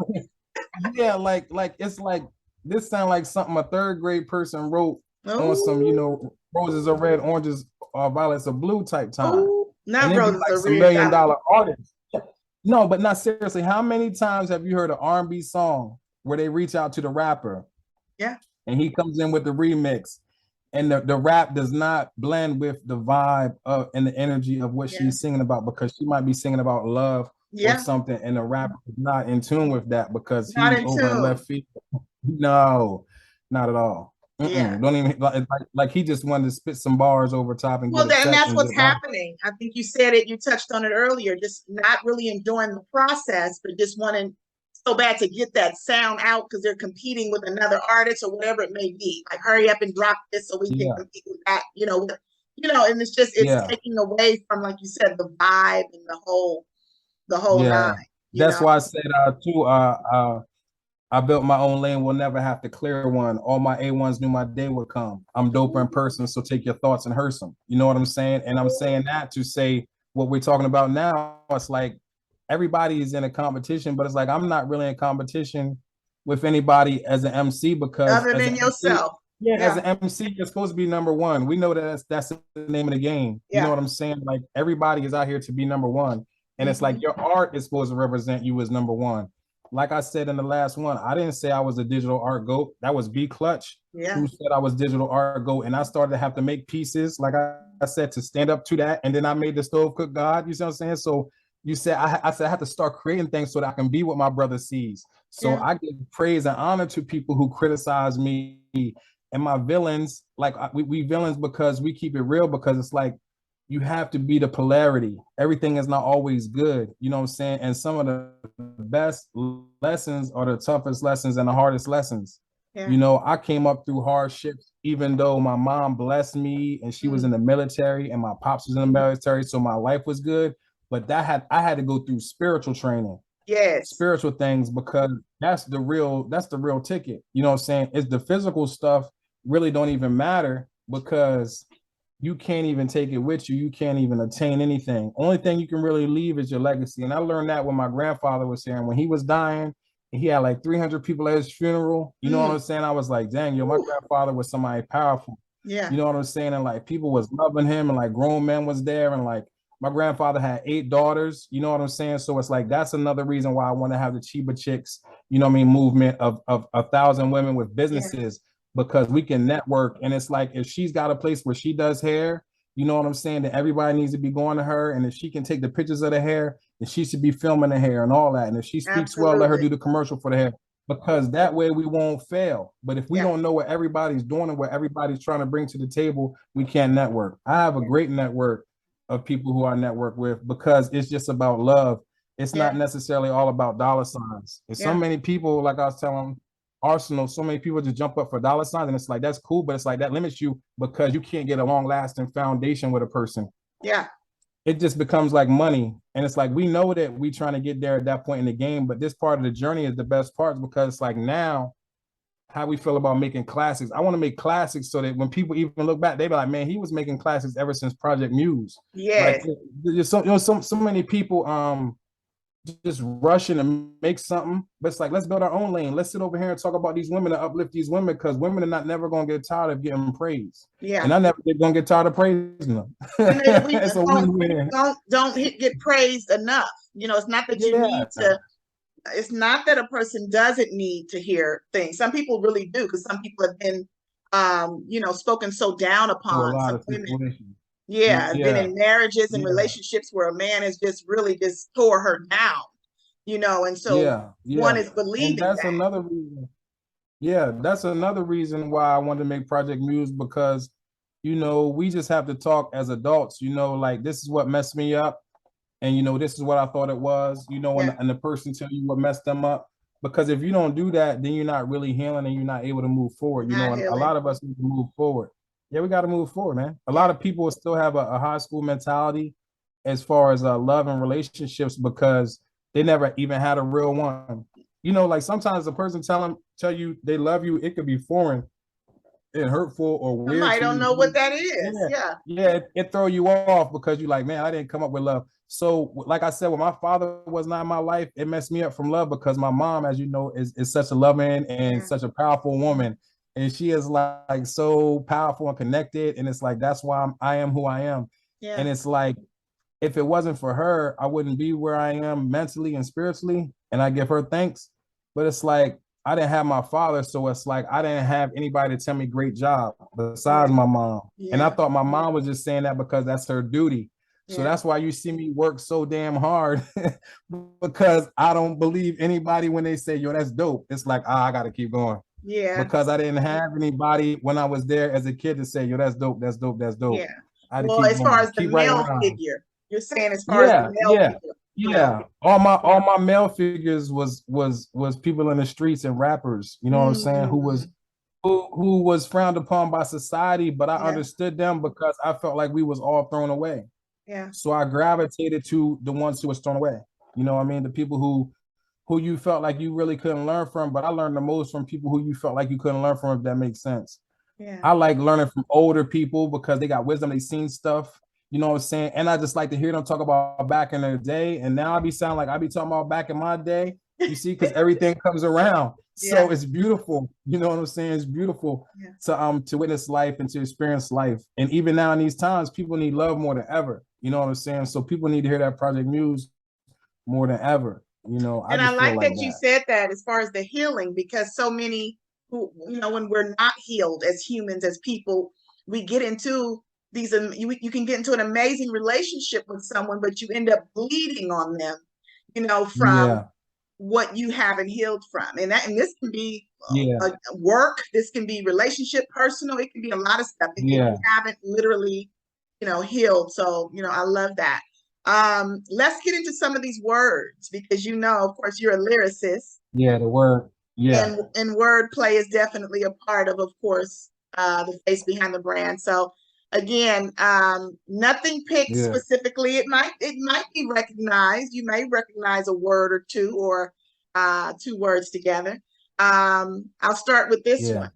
Yeah, like it's like this sound like something a third grade person wrote on some, you know, roses are red, oranges are violets are blue type time. Ooh, not and roses like are some $1 red. million artists. No, but not seriously. How many times have you heard an R&B song where they reach out to the rapper? Yeah. And he comes in with the remix. And the rap does not blend with the vibe of and the energy of what she's singing about, because she might be singing about love or something, and the rapper is not in tune with that because he's over in left field. No, not at all. Yeah. Don't even like he just wanted to spit some bars over top and and that's what's happening. I think you said it, you touched on it earlier, just not really enjoying the process, but just wanting so bad to get that sound out because they're competing with another artist or whatever it may be. Like, hurry up and drop this so we can compete with that, you know, and it's just taking away from, like you said, the vibe and the whole nine. That's why I said too, I built my own lane, will never have to clear one. All my A1s knew my day would come. I'm doper in person, so take your thoughts and hearse them. You know what I'm saying? And I'm saying that to say what we're talking about now. It's like everybody is in a competition, but it's like I'm not really in competition with anybody as an MC because other than yourself. As an MC, you're supposed to be number one. We know that that's the name of the game. You know what I'm saying? Like, everybody is out here to be number one. And it's like your art is supposed to represent you as number one. Like I said in the last one, I didn't say I was a digital art GOAT. That was B Clutch who said I was digital art GOAT. And I started to have to make pieces, like I said, to stand up to that. And then I made the Stove Cook God. You see what I'm saying? So you said I said I have to start creating things so that I can be what my brother sees. So I give praise and honor to people who criticize me and my villains. Like we villains because we keep it real, because it's like you have to be the polarity. Everything is not always good. You know what I'm saying? And some of the best lessons are the toughest lessons and the hardest lessons. You know, I came up through hardships, even though my mom blessed me and she was in the military and my pops was in the military. So my life was good. But I had to go through spiritual training. Spiritual things, because that's the real ticket. You know what I'm saying? It's the physical stuff really don't even matter, because you can't even take it with you. You can't even attain anything. Only thing you can really leave is your legacy. And I learned that when my grandfather was here. And when he was dying, he had like 300 people at his funeral. You know what I'm saying? I was like, dang, yo, my grandfather was somebody powerful. You know what I'm saying? And like people was loving him, and like grown men was there, and like my grandfather had 8 daughters. You know what I'm saying? So it's like that's another reason why I want to have the Chiba Chicks, you know what I mean, movement of 1,000 women with businesses. Because we can network. And it's like, if she's got a place where she does hair, you know what I'm saying, that everybody needs to be going to her. And if she can take the pictures of the hair, then she should be filming the hair and all that. And if she speaks well, let her do the commercial for the hair, because that way we won't fail. But if we don't know what everybody's doing and what everybody's trying to bring to the table, we can't network. I have a great network of people who I network with, because it's just about love. It's not necessarily all about dollar signs. And so many people, like I was telling Arsenal, so many people just jump up for dollar signs, and it's like, that's cool, but it's like that limits you, because you can't get a long lasting foundation with a person. It just becomes like money. And it's like, we know that we trying to get there at that point in the game, but this part of the journey is the best part, because it's like, now how we feel about making classics. I want to make classics so that when people even look back, they be like, man, he was making classics ever since Project Muse. Like, there's so many people just rushing to make something, but it's like, let's build our own lane. Let's sit over here and talk about these women and uplift these women, because women are not never gonna get tired of getting praise. And I never gonna get tired of praising them. Don't get praised enough. You know, it's not that you need to. It's not that a person doesn't need to hear things. Some people really do, because some people have been, you know, spoken so down upon. Some women, been in marriages and relationships where a man has just really just tore her down, you know, and so one is believing. And that's another reason. Yeah, that's another reason why I wanted to make Project Muse, because, we just have to talk as adults, like this is what messed me up. And, this is what I thought it was, Yeah. and the person tell you what messed them up. Because if you don't do that, then you're not really healing and you're not able to move forward. Not And a healing. lot of us need to move forward. Yeah, we got to move forward, man. A lot of people still have a high school mentality as far as love and relationships, because they never even had a real one. Like sometimes the person tell you they love you, it could be foreign and hurtful or weird Somebody to don't you. know what that is. Yeah, it throw you off because you're like, man, I didn't come up with love. So, like I said, when my father was not in my life, it messed me up from love, because my mom, as you know, is such a loving and such a powerful woman, and she is like so powerful and connected, and it's like that's why I am who I am. Yeah. And it's like, if it wasn't for her, I wouldn't be where I am mentally and spiritually, and I give her thanks. But it's like I didn't have my father, so it's like I didn't have anybody to tell me great job besides my mom. And I thought my mom was just saying that because that's her duty. So that's why you see me work so damn hard, because I don't believe anybody when they say, yo, that's dope. It's like, I got to keep going. Yeah. Because I didn't have anybody when I was there as a kid to say, yo, that's dope, that's dope, that's dope. Yeah. I had to Well, keep as going, far as the keep writing male around. figure, you're saying as far as the male figure. Yeah. All my male figures was people in the streets and rappers, you know what I'm saying, who was frowned upon by society, but I understood them because I felt like we was all thrown away. Yeah. So I gravitated to the ones who was thrown away. You know what I mean? The people who you felt like you really couldn't learn from, but I learned the most from people who you felt like you couldn't learn from, if that makes sense. Yeah. I like learning from older people because they got wisdom, they seen stuff, you know what I'm saying? And I just like to hear them talk about back in their day. And now I be talking about back in my day, you see, because everything comes around. So it's beautiful, you know what I'm saying? It's beautiful to witness life and to experience life. And even now in these times, people need love more than ever. You know what I'm saying? So people need to hear that Project Muse more than ever. And I like that you said that as far as the healing, because so many who, when we're not healed as humans, as people, we get into these, you can get into an amazing relationship with someone, but you end up bleeding on them, from what you haven't healed from. And this can be work, this can be relationship, personal, it can be a lot of stuff that you haven't literally, healed. So, I love that. Let's get into some of these words, because of course, you're a lyricist. Yeah, the word. Yeah. And wordplay is definitely a part of course, the face behind the brand. So again, nothing picked specifically. It might be recognized. You may recognize a word or two, or two words together. I'll start with this one.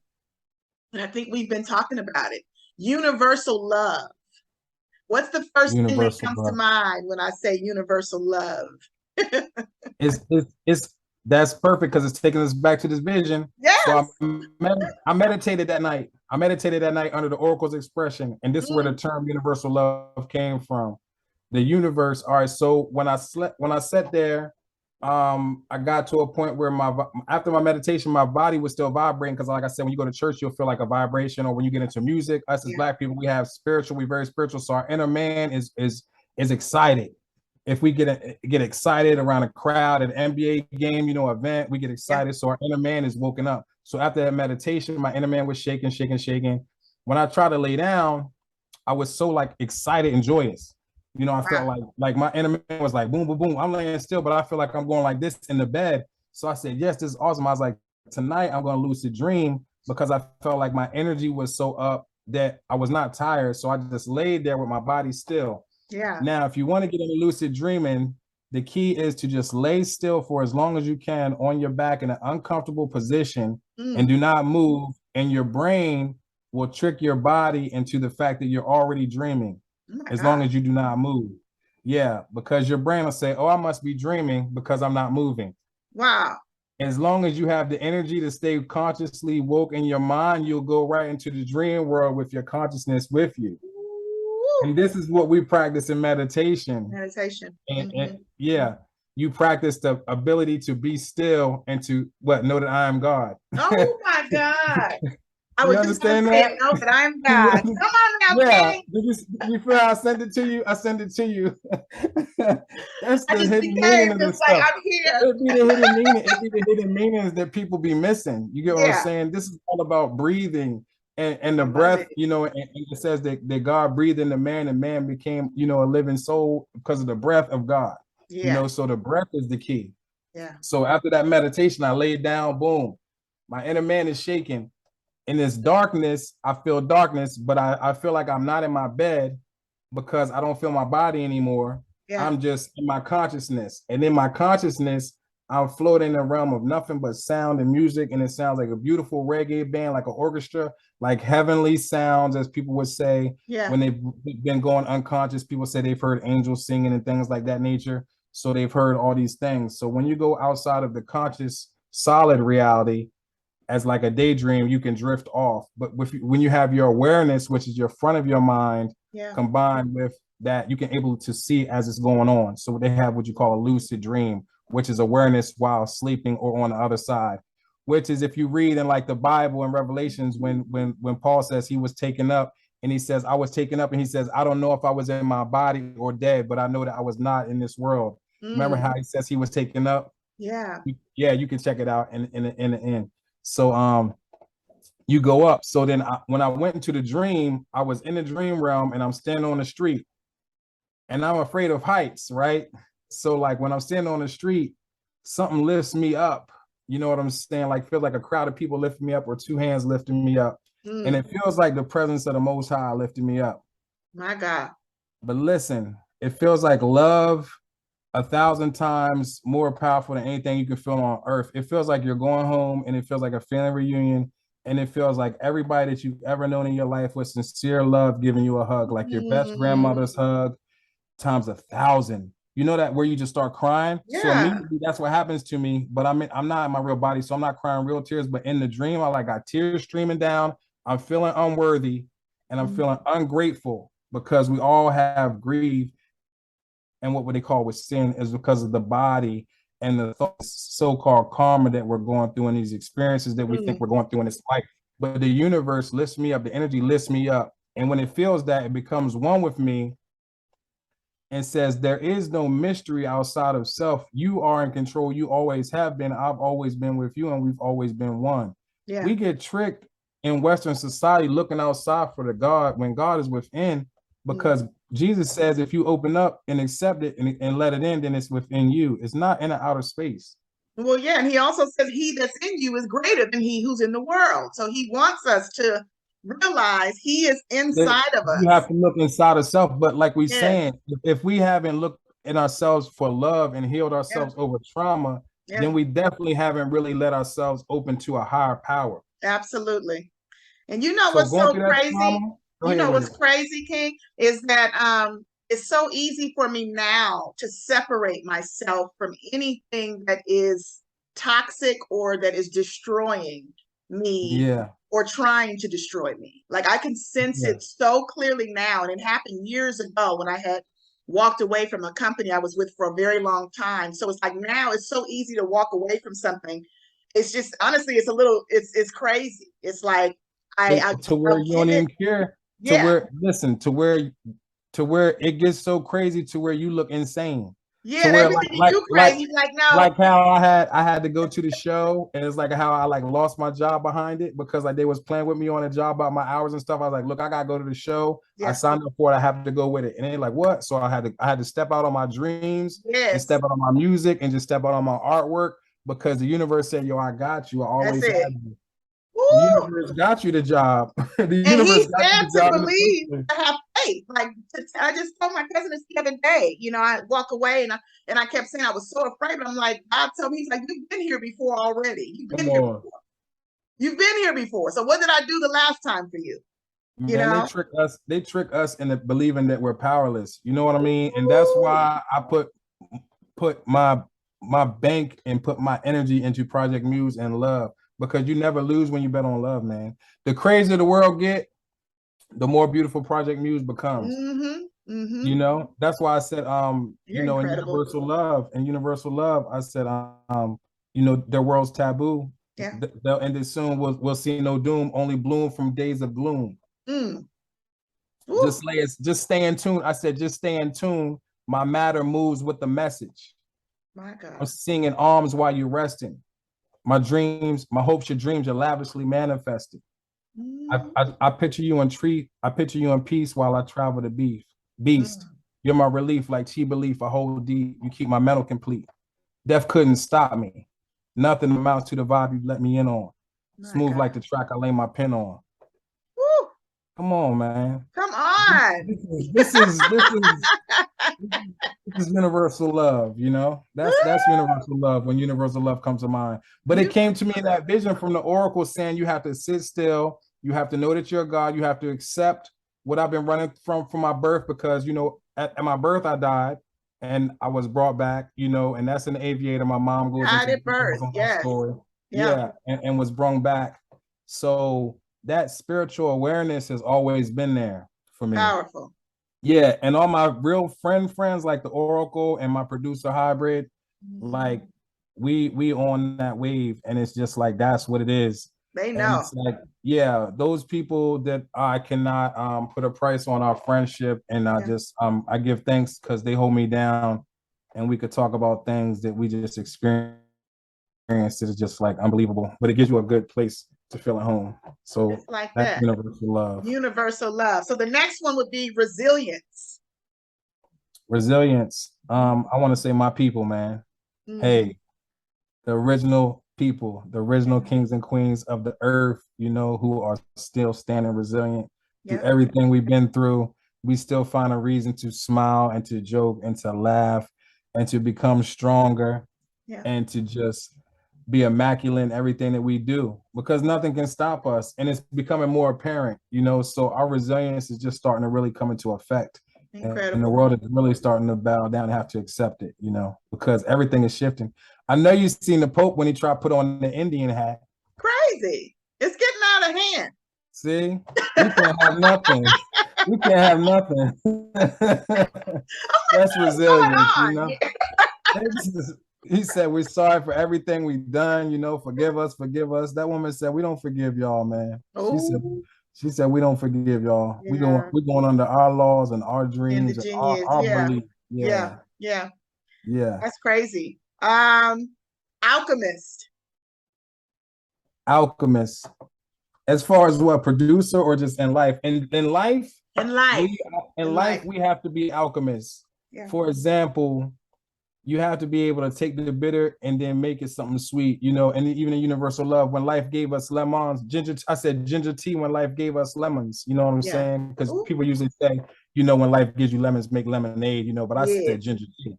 And I think we've been talking about it. Universal love. What's the first thing that comes to mind when I say universal love? That's perfect, because it's taking us back to this vision. Yes. So I meditated that night. I meditated that night under the Oracle's expression, and this is where the term universal love came from. The universe. All right. So when I sat there, I got to a point where after my meditation, my body was still vibrating, because like I said, when you go to church, you'll feel like a vibration, or when you get into music, us as Black people, we're very spiritual. So our inner man is excited. If we get excited around a crowd, an NBA game, event, we get excited. So our inner man is woken up. So after that meditation, my inner man was shaking. When I tried to lay down, I was so excited and joyous. I felt like my inner man was like, boom, boom, boom. I'm laying still, but I feel like I'm going like this in the bed. So I said, yes, this is awesome. I was like, tonight I'm going to lucid dream, because I felt like my energy was so up that I was not tired. So I just laid there with my body still. Yeah. Now, if you want to get into lucid dreaming, the key is to just lay still for as long as you can on your back in an uncomfortable position and do not move. And your brain will trick your body into the fact that you're already dreaming as long as you do not move. Yeah, because your brain will say, oh, I must be dreaming because I'm not moving. Wow. As long as you have the energy to stay consciously woke in your mind, you'll go right into the dream world with your consciousness with you. And this is what we practice in meditation. And you practice the ability to be still and to know that I am God. Oh my God. I You was just gonna understand say that? it. No, but I'm God. Come on now, Yeah. King. Did you feel how I sent it to you? I sent it to you. That's I the just hidden became meaning of just this like stuff. I'm here. It'd be the hidden meaning. It'd be the hidden meanings that people be missing. You get what I'm Yeah, saying? This is all about breathing and the I love breath, it. you know, and it says that God breathed into man and man became, you know, a living soul because of the breath of God. You Yeah, know, so the breath is the key. yeah. So after that meditation, I laid down, boom, my inner man is shaking. In this darkness, I feel darkness, but I feel like I'm not in my bed because I don't feel my body anymore. Yeah. I'm just in my consciousness. And in my consciousness, I'm floating in the realm of nothing but sound and music. And it sounds like a beautiful reggae band, like an orchestra, like heavenly sounds, as people would say. Yeah. When they've been going unconscious, people say they've heard angels singing and things like that nature. So they've heard all these things. So when you go outside of the conscious, solid reality, as like a daydream, you can drift off. But when you have your awareness, which is your front of your mind, Yeah. combined with that, you can able to see as it's going on. So they have what you call a lucid dream, which is awareness while sleeping or on the other side. Which is if you read in like the Bible and Revelations, when Paul says he was taken up, and he says I was taken up, and he says I don't know if I was in my body or dead, but I know that I was not in this world. Remember how he says he was taken up? Yeah. Yeah, you can check it out in the end. So you go up. So then when I went into the dream, I was in the dream realm and I'm standing on the street and I'm afraid of heights, right? So like when I'm standing on the street, something lifts me up. You know what I'm saying? Like feel like a crowd of people lifting me up or two hands lifting me up. And it feels like the presence of the Most High lifting me up. My God. But listen, it feels like love 1,000 times more powerful than anything you can feel on earth. It feels like you're going home and it feels like a family reunion. And it feels like everybody that you've ever known in your life with sincere love giving you a hug, like your best grandmother's hug times 1,000. You know that where you just start crying? Yeah. So immediately that's what happens to me. But I'm not in my real body, so I'm not crying real tears. But in the dream, I like got tears streaming down. I'm feeling unworthy and I'm feeling ungrateful because we all have grief. And what they call with sin is because of the body and the so-called karma that we're going through and these experiences that we think we're going through in this life. But the universe lifts me up, the energy lifts me up. And when it feels that, it becomes one with me and says, there is no mystery outside of self. You are in control. You always have been. I've always been with you and we've always been one. Yeah. We get tricked in Western society looking outside for the God when God is within, because Jesus says if you open up and accept it and let it in, then it's within you. It's not in the outer space. Well, yeah, and he also says he that's in you is greater than he who's in the world. So he wants us to realize he is inside of us. You have to look inside of self. But like we Yes. saying, if we haven't looked in ourselves for love and healed ourselves over trauma, then we definitely haven't really let ourselves open to a higher power. Absolutely. And you know So what's so crazy? You know what's crazy, King, is that it's so easy for me now to separate myself from anything that is toxic or that is destroying me or trying to destroy me. Like I can sense it so clearly now. And it happened years ago when I had walked away from a company I was with for a very long time. So it's like now it's so easy to walk away from something. It's just honestly, it's a little, it's crazy. It's like to where you don't even care. To where to where it gets so crazy to where you look insane. Yeah, to where you crazy. Like no, like how I had to go to the show, and it's like how I like lost my job behind it because like they was playing with me on a job about my hours and stuff. I was like, look, I gotta go to the show. I signed up for it. I have to go with it. And they're like, what? So I had to step out on my dreams and step out on my music and just step out on my artwork because the universe said, yo, I got you. I always have you. The universe got you the job. The universe got you the job. To believe, to have faith. Like I just told my cousin this the other day. You know, I walk away and I kept saying I was so afraid. But I'm like, God told me, he's like, you've been here before already. You've been here before. You've been here before. So what did I do the last time for you? You know, they trick us into believing that we're powerless. You know what I mean? And that's why I put my bank and put my energy into Project Muse and love. Because you never lose when you bet on love, man. The crazier the world get, the more beautiful Project Muse becomes. You know, that's why I said, you know, in universal love, I said, you know, their world's taboo. Yeah. They'll end it soon. We'll see no doom, only bloom from days of gloom. Just stay in tune. I said, just stay in tune. My matter moves with the message. My God. I'm singing arms while you're resting. My dreams, my hopes, your dreams are lavishly manifested. I picture you in I picture you in peace while I travel the beast. You're my relief, like chi belief. I hold deep. You keep my mental complete. Death couldn't stop me. Nothing amounts to the vibe you let me in on. Smooth like the track I lay my pen on. Woo. Come on, man. Come on. This is universal love, you know? That's universal love when universal love comes to mind. But it came to me in that vision from the oracle saying you have to sit still, you have to know that you're God, you have to accept what I've been running from my birth, because, you know, at my birth I died and I was brought back, you know, and that's an Aviator. My mom goes into birth, yes. story. Yeah, and was brought back. So that spiritual awareness has always been there for me. Powerful. Yeah, and all my real friends like the Oracle and my producer Hybrid, like we on that wave, and it's just like that's what it is. They know. It's like, yeah, those people that I cannot put a price on our friendship, and I give thanks because they hold me down, and we could talk about things that we just experienced. It's just like unbelievable, but it gives you a good place to feel at home. So it's like that's that. Universal love. Universal love. So the next one would be resilience. Resilience. I want to say my people, man. Hey, the original people, the original kings and queens of the earth, you know, who are still standing resilient through everything we've been through. We still find a reason to smile and to joke and to laugh and to become stronger and to just be immaculate in everything that we do, because nothing can stop us, and it's becoming more apparent, you know. So our resilience is just starting to really come into effect. Incredible. And the world is really starting to bow down and have to accept it, you know, because everything is shifting. I know you've seen the Pope when he tried to put on the Indian hat. Crazy. It's getting out of hand. See, we can't have nothing. We can't have nothing. That's resilience, you know. He said, we're sorry for everything we've done, you know, forgive us. That woman said, we don't forgive y'all, man. She said, we don't forgive y'all. Yeah. We're going under our laws and our dreams and our belief. Yeah. That's crazy. Alchemist. As far as what, producer or just in life? In life, we have to be alchemists. Yeah. For example, you have to be able to take the bitter and then make it something sweet, you know. And even in universal love, when life gave us lemons, I said ginger tea when life gave us lemons, you know what I'm saying? Because people usually say, you know, when life gives you lemons, make lemonade, you know, but I said ginger tea,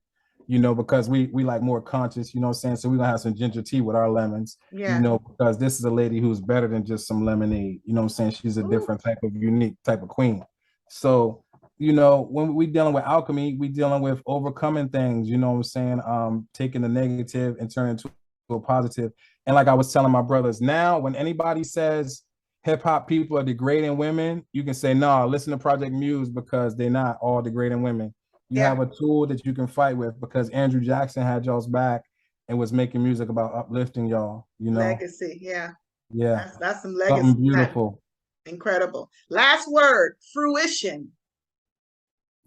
you know, because we like more conscious, you know what I'm saying? So we're gonna have some ginger tea with our lemons, you know, because this is a lady who's better than just some lemonade, you know what I'm saying? She's a different type of unique type of queen. So, you know, when we dealing with alchemy, we dealing with overcoming things, you know what I'm saying? Taking the negative and turning it to a positive. And like I was telling my brothers, now when anybody says hip hop people are degrading women, you can say, no, listen to Project Muse, because they're not all degrading women. You have a tool that you can fight with, because Andrew Jackson had y'all's back and was making music about uplifting y'all, you know? Legacy, yeah. That's some legacy. Something beautiful. Incredible. Last word, fruition.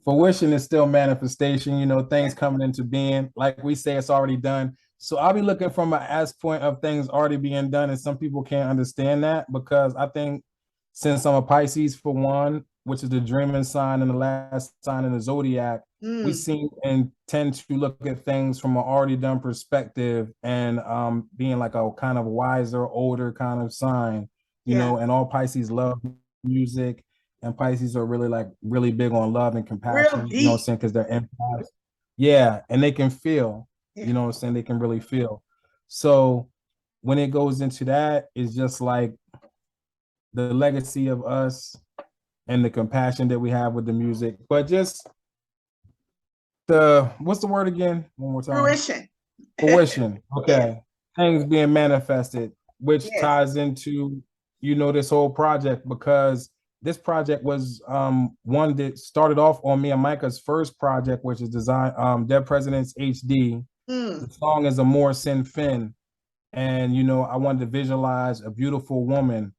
Fruition is still manifestation, you know, things coming into being. Like we say, it's already done. So I'll be looking from an aspect point of things already being done, and some people can't understand that, because I think since I'm a Pisces for one, which is the dreaming sign and the last sign in the zodiac, we seem and tend to look at things from an already done perspective, and being like a kind of wiser, older kind of sign, you know, and all Pisces love music. And Pisces are really big on love and compassion, you know what I'm saying? Because they're empaths. Yeah, and they can feel, you know what I'm saying? They can really feel. So when it goes into that, it's just like the legacy of us and the compassion that we have with the music. But just what's the word again? One more time. Fruition. Okay. Things being manifested, which ties into, you know, this whole project, because this project was one that started off on me and Micah's first project, which is Dead Presidents HD. The song is Amor Sin Fin. And, you know, I wanted to visualize a beautiful woman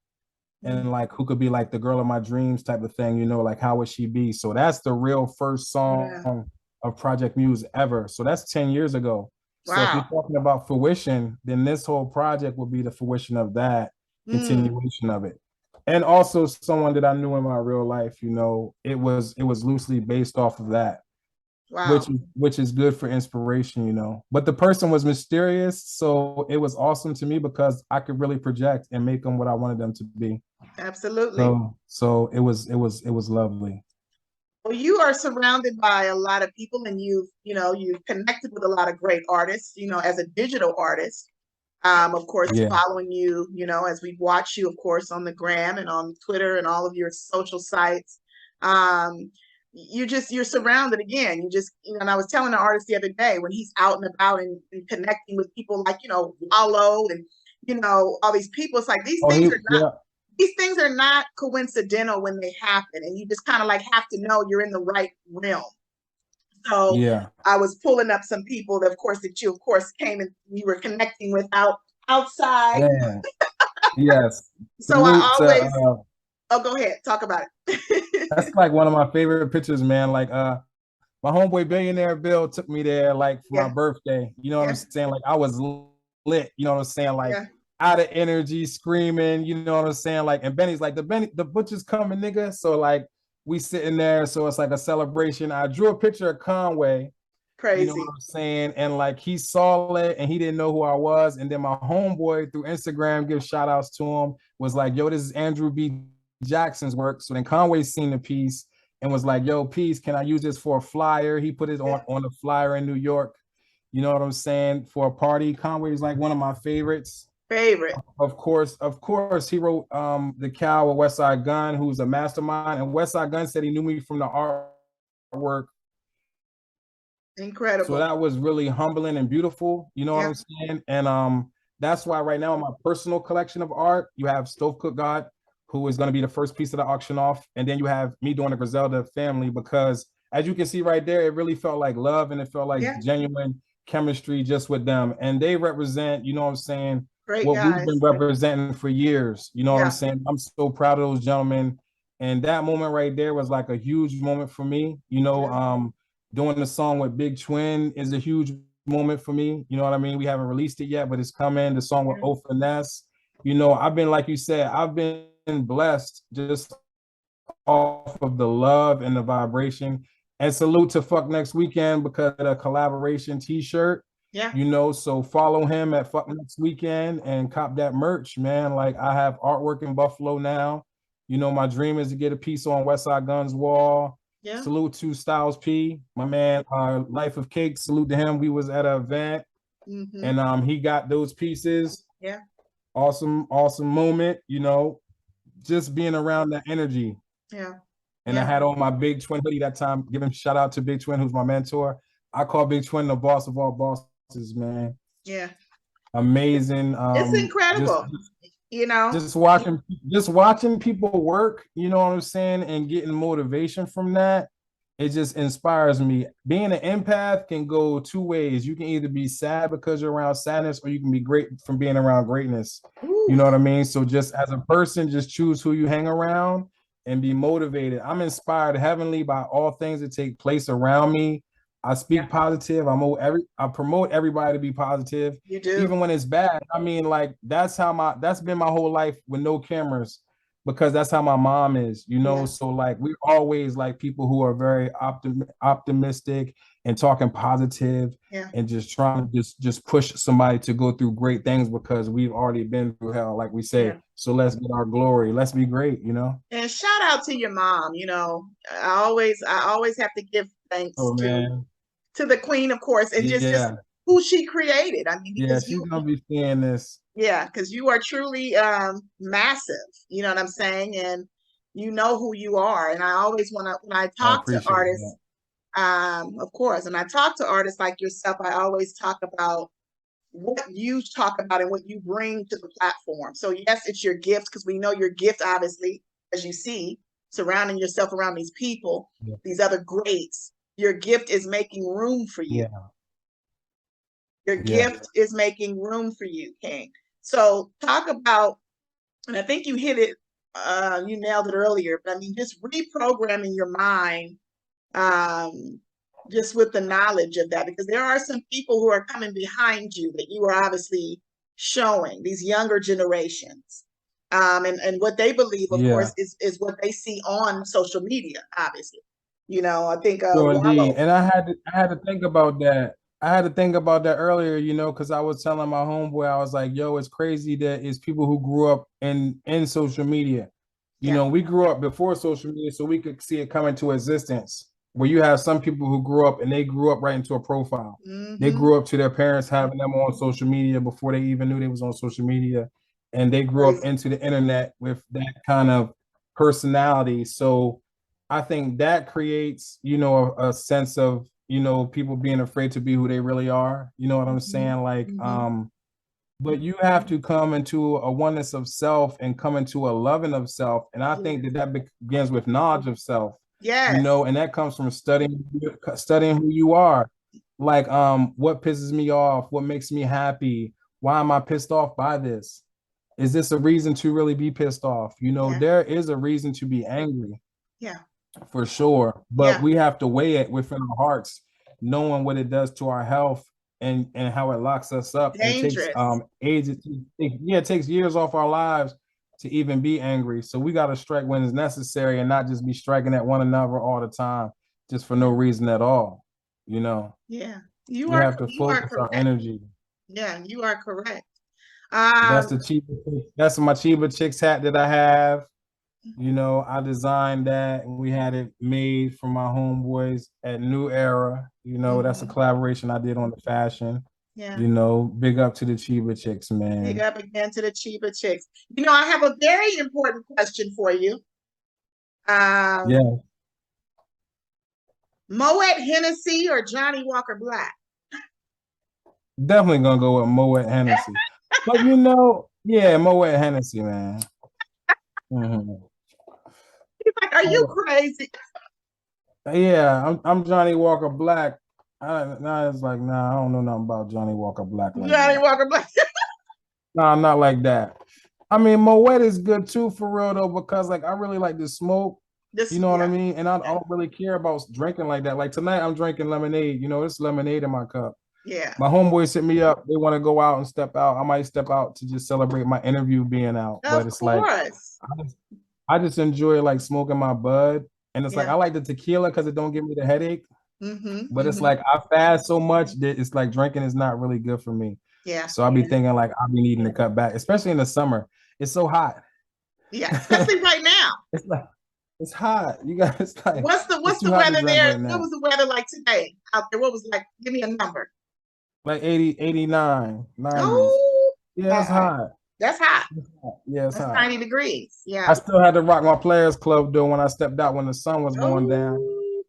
and like who could be like the girl of my dreams type of thing, you know, like how would she be? So that's the real first song of Project Muse ever. So that's 10 years ago. So if you're Wow. talking about fruition, then this whole project will be the fruition of that continuation of it. And also someone that I knew in my real life, you know, it was loosely based off of that. Wow. Which is good for inspiration, you know. But the person was mysterious, so it was awesome to me because I could really project and make them what I wanted them to be. Absolutely. So it was lovely. Well, you are surrounded by a lot of people, and you've connected with a lot of great artists, as a digital artist. Of course, Yeah. following you, as we watch you, of course, on the gram and on Twitter and all of your social sites. You're surrounded again. And I was telling the artist the other day, when he's out and about and connecting with people like, Wallow and, all these people, it's like these things are not coincidental when they happen. And you just kind of like have to know you're in the right realm. So Yeah. I was pulling up some people that, of course, came and you were connecting with outside. Yeah. Yes. So I always, to, go ahead, talk about it. That's like one of my favorite pictures, man. Like my homeboy Billionaire Bill took me there like for my birthday. You know what I'm saying? Like I was lit, you know what I'm saying? Like out of energy, screaming, you know what I'm saying? Like, and Benny's like, the butcher's coming, nigga. So like we sitting there, so it's like a celebration. I drew a picture of Conway. Crazy. You know what I'm saying? And like he saw it and he didn't know who I was. And then my homeboy through Instagram, give shout outs to him, was like, yo, this is Andrew B. Jackson's work. So then Conway seen the piece and was like, yo, Peace, can I use this for a flyer? He put it on a flyer in New York. You know what I'm saying? For a party. Conway is like one of my favorites. Of course, he wrote The Cow with Westside Gunn, who's a mastermind. And Westside Gunn said he knew me from the artwork. Incredible. So that was really humbling and beautiful. You know what I'm saying? And that's why right now in my personal collection of art, you have Stove Cook God, who is going to be the first piece of the auction off. And then you have me doing the Griselda family, because as you can see right there, it really felt like love and it felt like genuine chemistry just with them. And they represent, you know what I'm saying, great what guys. we've been representing for years. You know what I'm saying? I'm so proud of those gentlemen. And that moment right there was like a huge moment for me. You know, doing the song with Big Twin is a huge moment for me. You know what I mean? We haven't released it yet, but it's coming. The song with O Finesse. You know, I've been, like you said, I've been blessed just off of the love and the vibration. And salute to Fuck Next Weekend because of the collaboration t-shirt. You know, so follow him at Fuck Next Weekend and cop that merch, man. Like I have artwork in Buffalo now. You know, my dream is to get a piece on Westside Gunn's wall. Salute to Styles P, my man, Life of Cake. Salute to him. We was at an event and he got those pieces. Awesome moment, you know, just being around that energy. And I had on my Big Twin hoodie that time, giving shout out to Big Twin, who's my mentor. I call Big Twin the boss of all bosses, man. Amazing. It's incredible. You know, just watching people work, you know what I'm saying, and getting motivation from that, it just inspires me. Being an empath can go two ways. You can either be sad because you're around sadness, or you can be great from being around greatness. You know what I mean? So just as a person, just choose who you hang around and be motivated. I'm inspired heavenly by all things that take place around me. I speak positive. I promote everybody to be positive. You do. Even when it's bad. I mean, like that's been my whole life with no cameras, because that's how my mom is, you know. So like we're always like people who are very optimistic and talking positive and just trying to just push somebody to go through great things, because we've already been through hell, like we say. So let's get our glory. Let's be great, you know. And shout out to your mom. You know, I always have to give thanks to the queen, of course, and just who she created. I mean, because she's gonna be seeing this. Because you are truly massive. You know what I'm saying? And you know who you are. And I always when I talk to artists, of course, and I talk to artists like yourself, I always talk about what you talk about and what you bring to the platform. So yes, it's your gift, because we know your gift, obviously, as you see, surrounding yourself around these people, these other greats. Your gift is making room for you. Your gift is making room for you, King. So talk about, and I think you hit it, you nailed it earlier, but I mean, just reprogramming your mind, just with the knowledge of that, because there are some people who are coming behind you that you are obviously showing, these younger generations. And what they believe, of course, is what they see on social media, obviously. You know, I think So indeed, and I had to think about that. I had to think about that earlier, you know, because I was telling my homeboy, I was like, yo, it's crazy that it's people who grew up in social media. You know, we grew up before social media, so we could see it come into existence. Where you have some people who grew up and they grew up right into a profile. They grew up to their parents having them on social media before they even knew they was on social media. And they grew up into the internet with that kind of personality. So I think that creates, you know, a sense of, you know, people being afraid to be who they really are. You know what I'm saying? Like, but you have to come into a oneness of self and come into a loving of self. And I think that begins with knowledge of self. You know, and that comes from studying who you are. Like, what pisses me off? What makes me happy? Why am I pissed off by this? Is this a reason to really be pissed off? You know, there is a reason to be angry. Yeah. For sure. But we have to weigh it within our hearts, knowing what it does to our health and how it locks us up. Dangerous. It takes it takes years off our lives to even be angry. So we got to strike when it's necessary and not just be striking at one another all the time, just for no reason at all. You know? Yeah. We have to focus our energy. Yeah, you are correct. That's my Chiba Chicks hat that I have. You know, I designed that and we had it made for my homeboys at New Era. You know, that's a collaboration I did on the fashion. Yeah. You know, big up to the Chiba Chicks, man. Big up again to the Chiba Chicks. You know, I have a very important question for you. Moet Hennessy or Johnny Walker Black? Definitely gonna go with Moet Hennessy. But you know, Moet Hennessy, man. He's like, are you crazy? Yeah, I'm Johnny Walker Black. It's like, I don't know nothing about Johnny Walker Black. Like Johnny Walker Black. Not like that. I mean, Moet is good too, for real though, because like I really like to smoke. You know what I mean? And I don't really care about drinking like that. Like tonight, I'm drinking lemonade. You know, it's lemonade in my cup. Yeah. My homeboys hit me up. They want to go out and step out. I might step out to just celebrate my interview being out. But it's like I just enjoy like smoking my bud. And it's like I like the tequila because it don't give me the headache. But it's like I fast so much that it's like drinking is not really good for me. Yeah. So I'll be thinking like I'll be needing to cut back, especially in the summer. It's so hot. Yeah, especially right now. It's like it's hot. You guys like what's the weather there? What was the weather like today out there? What was like? Give me a number. Like 80, 89, 90. Oh, yeah, it's hot. That's hot. Yeah, it's hot. 90 degrees. Yeah. I still had to rock my Players Club though when I stepped out when the sun was going down.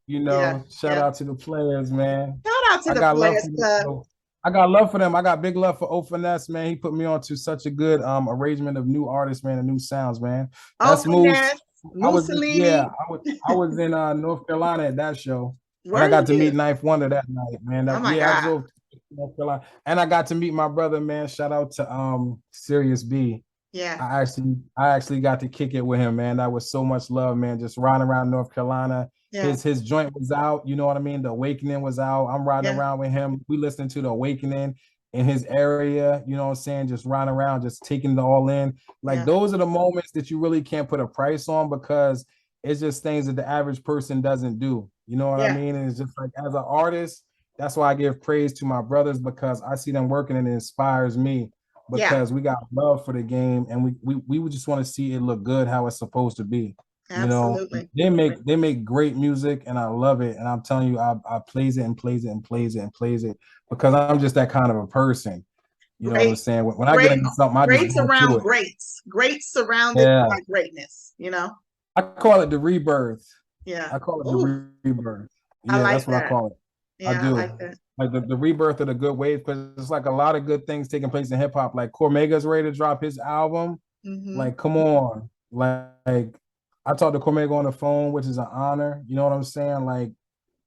You know, shout out to the players, man. Shout out to the Players Club. I got love for them. I got big love for O Finesse, man. He put me on to such a good arrangement of new artists, man, and new sounds, man. That's Muse. I was in North Carolina at that show. And I got to meet Knife Wonder that night, man. I drove to North Carolina. And I got to meet my brother, man. Shout out to Sirius B. Yeah. I actually got to kick it with him, man. That was so much love, man. Just riding around North Carolina. Yeah. His joint was out, you know what I mean? The Awakening was out. I'm riding around with him. We listening to The Awakening in his area, you know what I'm saying? Just riding around, just taking it all in. Like those are the moments that you really can't put a price on because it's just things that the average person doesn't do. You know what I mean? And it's just like as an artist, that's why I give praise to my brothers because I see them working and it inspires me because we got love for the game and we would just want to see it look good how it's supposed to be. Absolutely. You know, they make great music and I love it. And I'm telling you, I plays it and plays it and plays it and plays it because I'm just that kind of a person. You know what I'm saying? When I get into something, I just around greats. Greats surrounded by greatness, you know? I call it the rebirth. Yeah. I call it the rebirth. Yeah, that's what I call it. Yeah, I do. I like that. Like the rebirth of the good wave, because it's like a lot of good things taking place in hip hop. Like Cormega's ready to drop his album. Like, come on. Like I talked to Cormega on the phone, which is an honor. You know what I'm saying? Like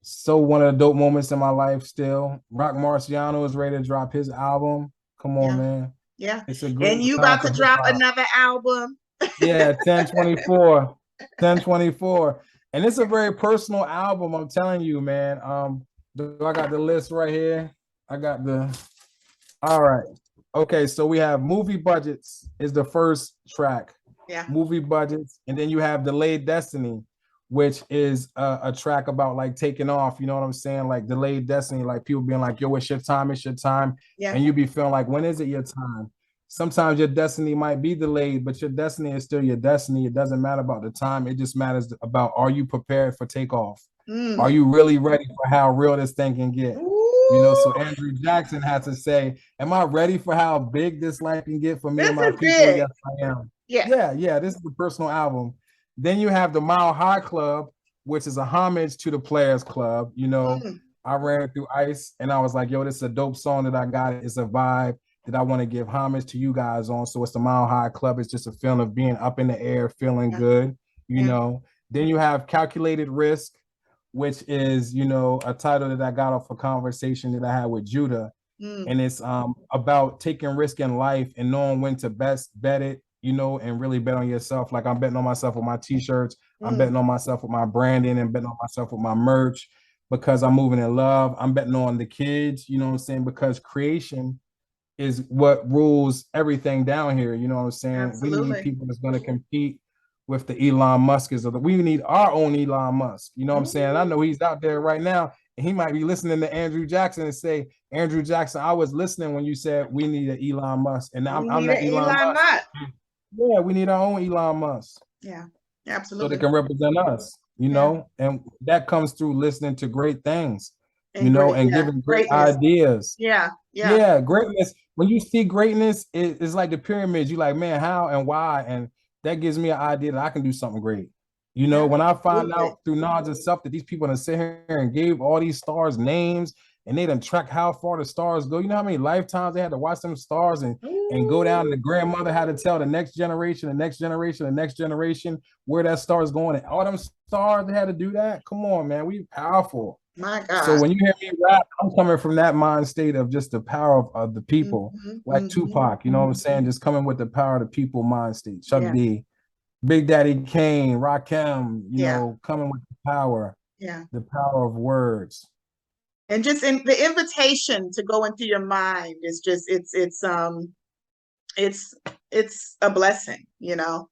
so one of the dope moments in my life still. Rock Marciano is ready to drop his album. Come on, man. Yeah. It's a great And you time about for to drop hip-hop. another album. Yeah, 1024. 1024. And it's a very personal album, I'm telling you, man. I got the list right here. All right. Okay, so we have Movie Budgets is the first track. Yeah. Movie Budgets. And then you have Delayed Destiny, which is a track about like taking off. You know what I'm saying? Like Delayed Destiny, like people being like, yo, it's your time, it's your time. Yeah. And you be feeling like, when is it your time? Sometimes your destiny might be delayed, but your destiny is still your destiny. It doesn't matter about the time. It just matters about, are you prepared for takeoff? Are you really ready for how real this thing can get? You know, so Andrew Jackson had to say, am I ready for how big this life can get for me and my people? Big. Yes, I am. Yeah. This is the personal album. Then you have the Mile High Club, which is a homage to the Players Club. You know, I ran through ice and I was like, yo, this is a dope song that I got. It's a vibe that I want to give homage to you guys on. So it's the Mile High Club. It's just a feeling of being up in the air, feeling good, you know. Then you have Calculated Risk, which is, you know, a title that I got off a conversation that I had with Judah. And it's about taking risk in life and knowing when to bet it, you know, and really bet on yourself. Like I'm betting on myself with my t-shirts. I'm betting on myself with my branding and betting on myself with my merch because I'm moving in love. I'm betting on the kids, you know what I'm saying? Because creation is what rules everything down here. You know what I'm saying? Absolutely. We need people that's going to compete with the Elon Musk's we need our own Elon Musk. You know what I'm saying? I know he's out there right now and he might be listening to Andrew Jackson and say, Andrew Jackson, I was listening when you said we need an Elon Musk. And I'm not Elon Musk. Yeah, we need our own Elon Musk. Yeah, absolutely. So they can represent us, you know, and that comes through listening to great things, and you know, and giving great ideas. Yeah. Greatness. When you see greatness, it's like the pyramids. You're like, man, how and why? And that gives me an idea that I can do something great. You know, when I find out through knowledge and stuff that these people done sit here and gave all these stars names and they done track how far the stars go. You know how many lifetimes they had to watch them stars and go down, and the grandmother had to tell the next generation where that star is going. And all them stars, they had to do that. Come on, man. We powerful. My God. So when you hear me rap, I'm coming from that mind state of just the power of the people, like Tupac, you know what I'm saying? Just coming with the power of the people mind state. Chuck D, Big Daddy Kane, Rakim, you know, coming with the power of words. And just in the invitation to go into your mind is just, it's a blessing, you know.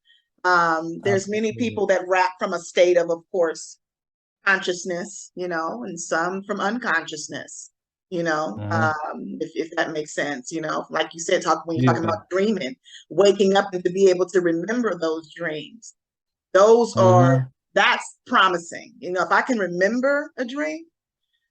There's many people that rap from a state of course, consciousness, you know, and some from unconsciousness, you know, if that makes sense, you know, like you said, when you're talking about dreaming, waking up and to be able to remember those dreams, those that's promising. You know, if I can remember a dream,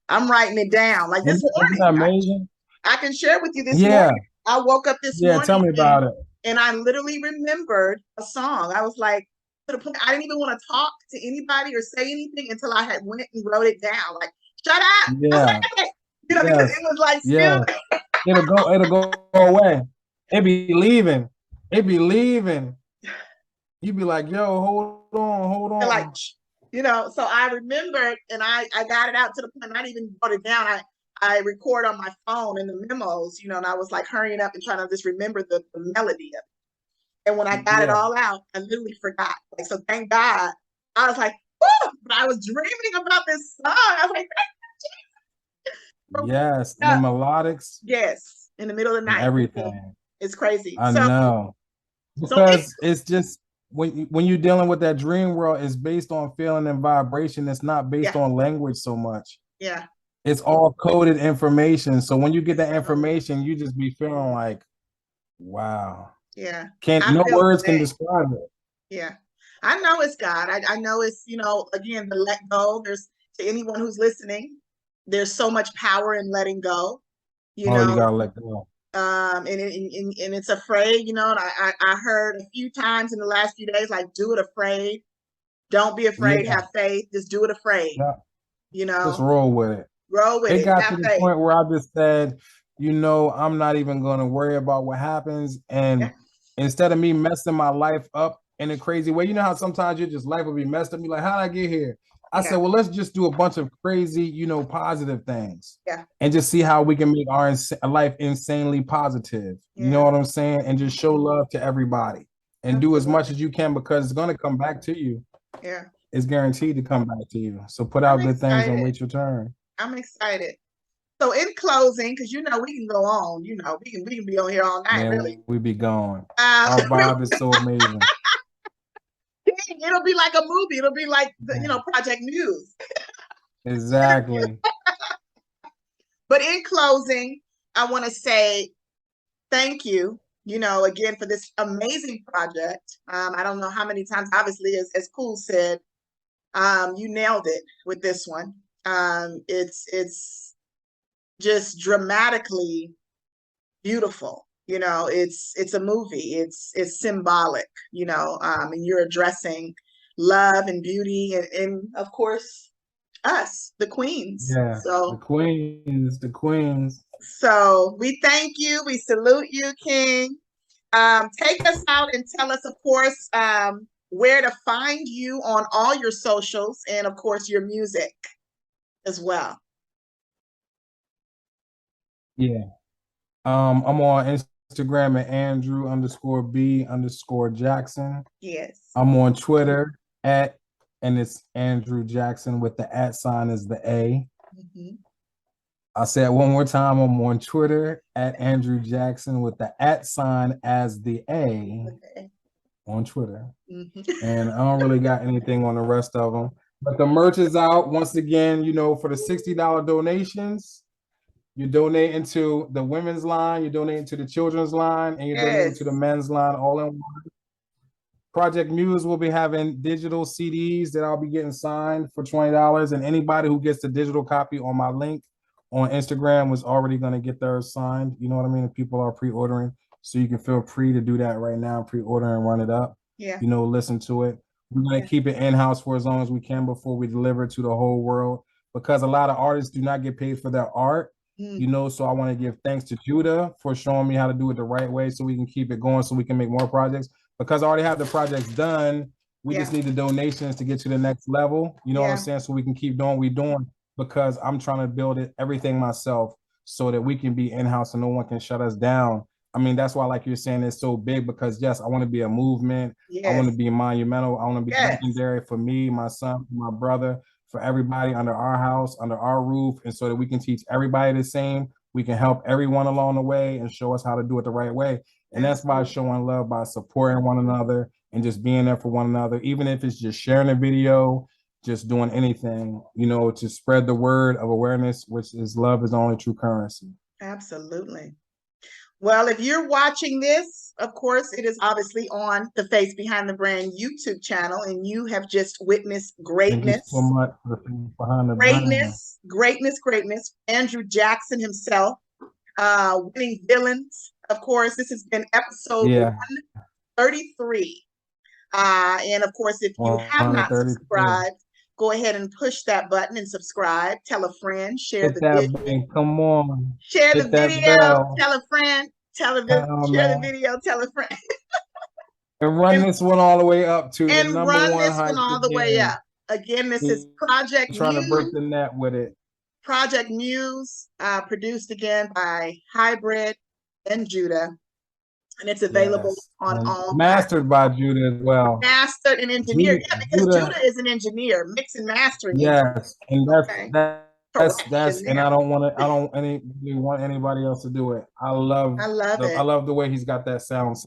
I'm writing it down. Like this morning, isn't that amazing? I can share with you this morning. I woke up this morning. Tell me about it. And I literally remembered a song. I was like, to the point I didn't even want to talk to anybody or say anything until I had went and wrote it down. Like, shut up. Yeah. You know, because it was like, it'll go away. It be leaving. You be like, yo, hold on. Like, you know, so I remembered and I got it out to the point I didn't even wrote it down. I record on my phone in the memos, you know, and I was like hurrying up and trying to just remember the melody of it. And when I got it all out, I literally forgot. Like, so thank God. I was like, whoo! But I was dreaming about this song. I was like, yes, the melodics. Yes, in the middle of the night. Everything. It's crazy. I know. Because it's just when you're dealing with that dream world, it's based on feeling and vibration. It's not based on language so much. Yeah. It's all coded information. So when you get that information, you just be feeling like, wow. Yeah. No words can describe it. Yeah. I know it's God. I know it's, you know, again, the let go. There's, to anyone who's listening, there's so much power in letting go. You know, you gotta let go. And it's afraid, you know, and I heard a few times in the last few days, like, do it afraid. Don't be afraid, have faith. Just do it afraid. Yeah. You know, just roll with it. It got to the point where I just said, you know, I'm not even going to worry about what happens. And instead of me messing my life up in a crazy way, you know how sometimes life will be messed up. You're like, how did I get here? I said, well, let's just do a bunch of crazy, you know, positive things. Yeah. And just see how we can make our life insanely positive. You know what I'm saying? And just show love to everybody and do as much as you can, because it's going to come back to you. Yeah. It's guaranteed to come back to you. So put out good things and wait your turn. I'm excited. So in closing, because you know we can go on, you know, we can be on here all night. Man, really. We be gone. Our vibe is so amazing. It'll be like a movie. It'll be like the, you know, Project Muse. Exactly. But in closing, I want to say thank you, you know, again for this amazing project. I don't know how many times, obviously, as Cool said, you nailed it with this one. It's just dramatically beautiful. You know, it's a movie. It's symbolic, you know, and you're addressing love and beauty and of course us, the queens. Yeah, so the queens. So we thank you. We salute you, King. Take us out and tell us, of course, where to find you on all your socials and of course your music as well. Yeah. I'm on Instagram at Andrew_B_Jackson. Yes. I'm on Twitter and it's Andrew Jackson with the @ sign is the A. I'll say it one more time. I'm on Twitter at Andrew Jackson with the @ sign as the A on Twitter. And I don't really got anything on the rest of them. But the merch is out. Once again, you know, for the $60 donations, you're donating to the women's line, you're donating to the children's line, and you're donating to the men's line all in one. Project Muse will be having digital CDs that I'll be getting signed for $20. And anybody who gets the digital copy on my link on Instagram was already going to get theirs signed. You know what I mean? If people are pre-ordering. So you can feel free to do that right now, pre-order and run it up. Yeah. You know, listen to it. We're going to keep it in-house for as long as we can before we deliver to the whole world, because a lot of artists do not get paid for their art. You know, so I want to give thanks to Judah for showing me how to do it the right way so we can keep it going so we can make more projects, because I already have the projects done. We just need the donations to get to the next level. You know what I'm saying? So we can keep doing what we're doing, because I'm trying to build everything myself so that we can be in-house and no one can shut us down. I mean, that's why, like you're saying, it's so big, because yes, I want to be a movement. I want to be monumental. I want to be legendary for me, my son, my brother, for everybody under our house, under our roof, and so that we can teach everybody the same. We can help everyone along the way and show us how to do it the right way. And that's by showing love, by supporting one another and just being there for one another, even if it's just sharing a video, just doing anything, you know, to spread the word of awareness, which is love is the only true currency. Absolutely. Well, if you're watching this, of course, it is obviously on the Face Behind the Brand YouTube channel, and you have just witnessed greatness. Thank you so much for the behind the greatness. Andrew Jackson himself, winning villains. Of course, this has been episode 133. And of course, if you have not subscribed, go ahead and push that button and subscribe. Tell a friend, share the video. Come on. Share the video, tell a friend, share the video, tell a friend. And run this one all the way up to and the number run one this one all the way up. Again, this is Project Muse. Trying to break the net with it. Project Muse, produced again by Hybrid and Judah. And it's available on all. Mastered by Judah as well. Mastered and engineered. Because Judah is an engineer, mix and mastering. Yes, and that's and I don't want anybody else to do it. I love the way he's got that sound.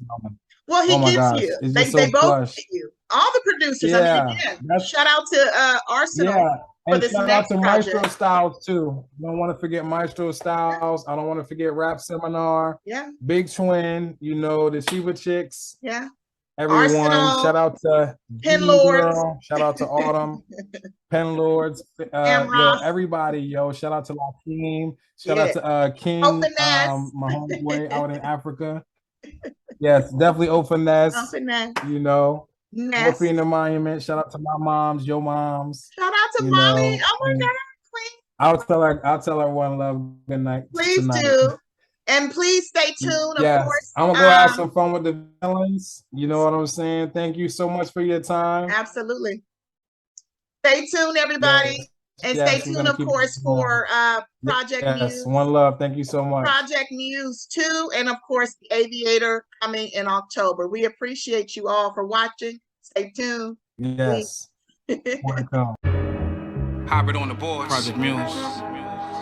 Well, he gives you. They both get you. All the producers. I mean, again, shout out to Arsenal. Yeah. For and this shout next out to project. Maestro Styles too. I don't want to forget Maestro Styles. I don't want to forget Rap Seminar. Yeah. Big Twin. You know, the Shiva Chicks. Yeah. Everyone. Arsenal, shout out to Pen Lords. Shout out to Autumn. Pen Lords. Everybody. Yo. Shout out to Lakeem. Shout out to King. My homeboy out in Africa. Yes, definitely Ofiness. You know. Morphine the Monument. Shout out to my moms, your moms. Shout out to mommy. Oh my God, queen. I'll tell her one love. Good night. Please do. And please stay tuned. Of course. I'm gonna go have some fun with the villains. You know what I'm saying? Thank you so much for your time. Absolutely. Stay tuned, everybody. Yes. And Yes, stay we're tuned, gonna of keep course, it going. for Project Yes, Muse. one love. Thank you so much. Project Muse 2, and of course, the Aviator coming in October. We appreciate you all for watching. Stay tuned. Yes. More to come. Hybrid on the board. Project Muse.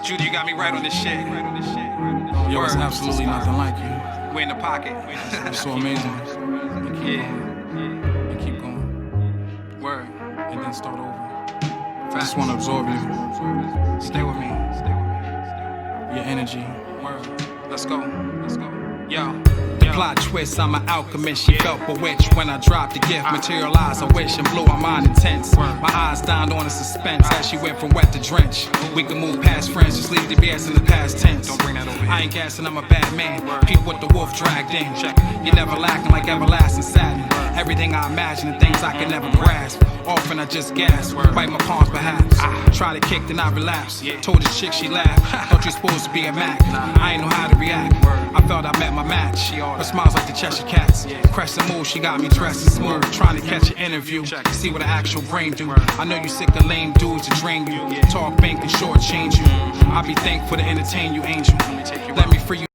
Judy, you got me right on this shit. Yo, it's absolutely nothing like you. We're in the pocket. It's so amazing. And keep going. Word. And then start over. I just want to absorb you. Stay with me. Your energy. Word. Let's go. Let's go. Yo. Plot twist, I'm an alchemist. She felt bewitched when I dropped the gift. Materialized, I wish, and blew her mind intense. My eyes downed on the suspense as she went from wet to drench. We can move past friends, just leave the BS in the past tense. Don't bring that over. I ain't gassing, I'm a bad man. People with the wolf dragged in. You never lacking like everlasting satin. Everything I imagine and things I can never grasp. Often I just gasp, bite my palms perhaps. Try to kick, then I relapse. Told this chick she laughed. Thought you supposed to be a Mac. I ain't know how to react. I felt I met my match. Her smiles like the Cheshire Cats. Crescent move, she got me dressed and smooth. Trying to catch an interview, see what an actual brain do. I know you sick of lame dudes to drain you. Talk bank and shortchange you. I'll be thankful to entertain you, angel. Let me free you.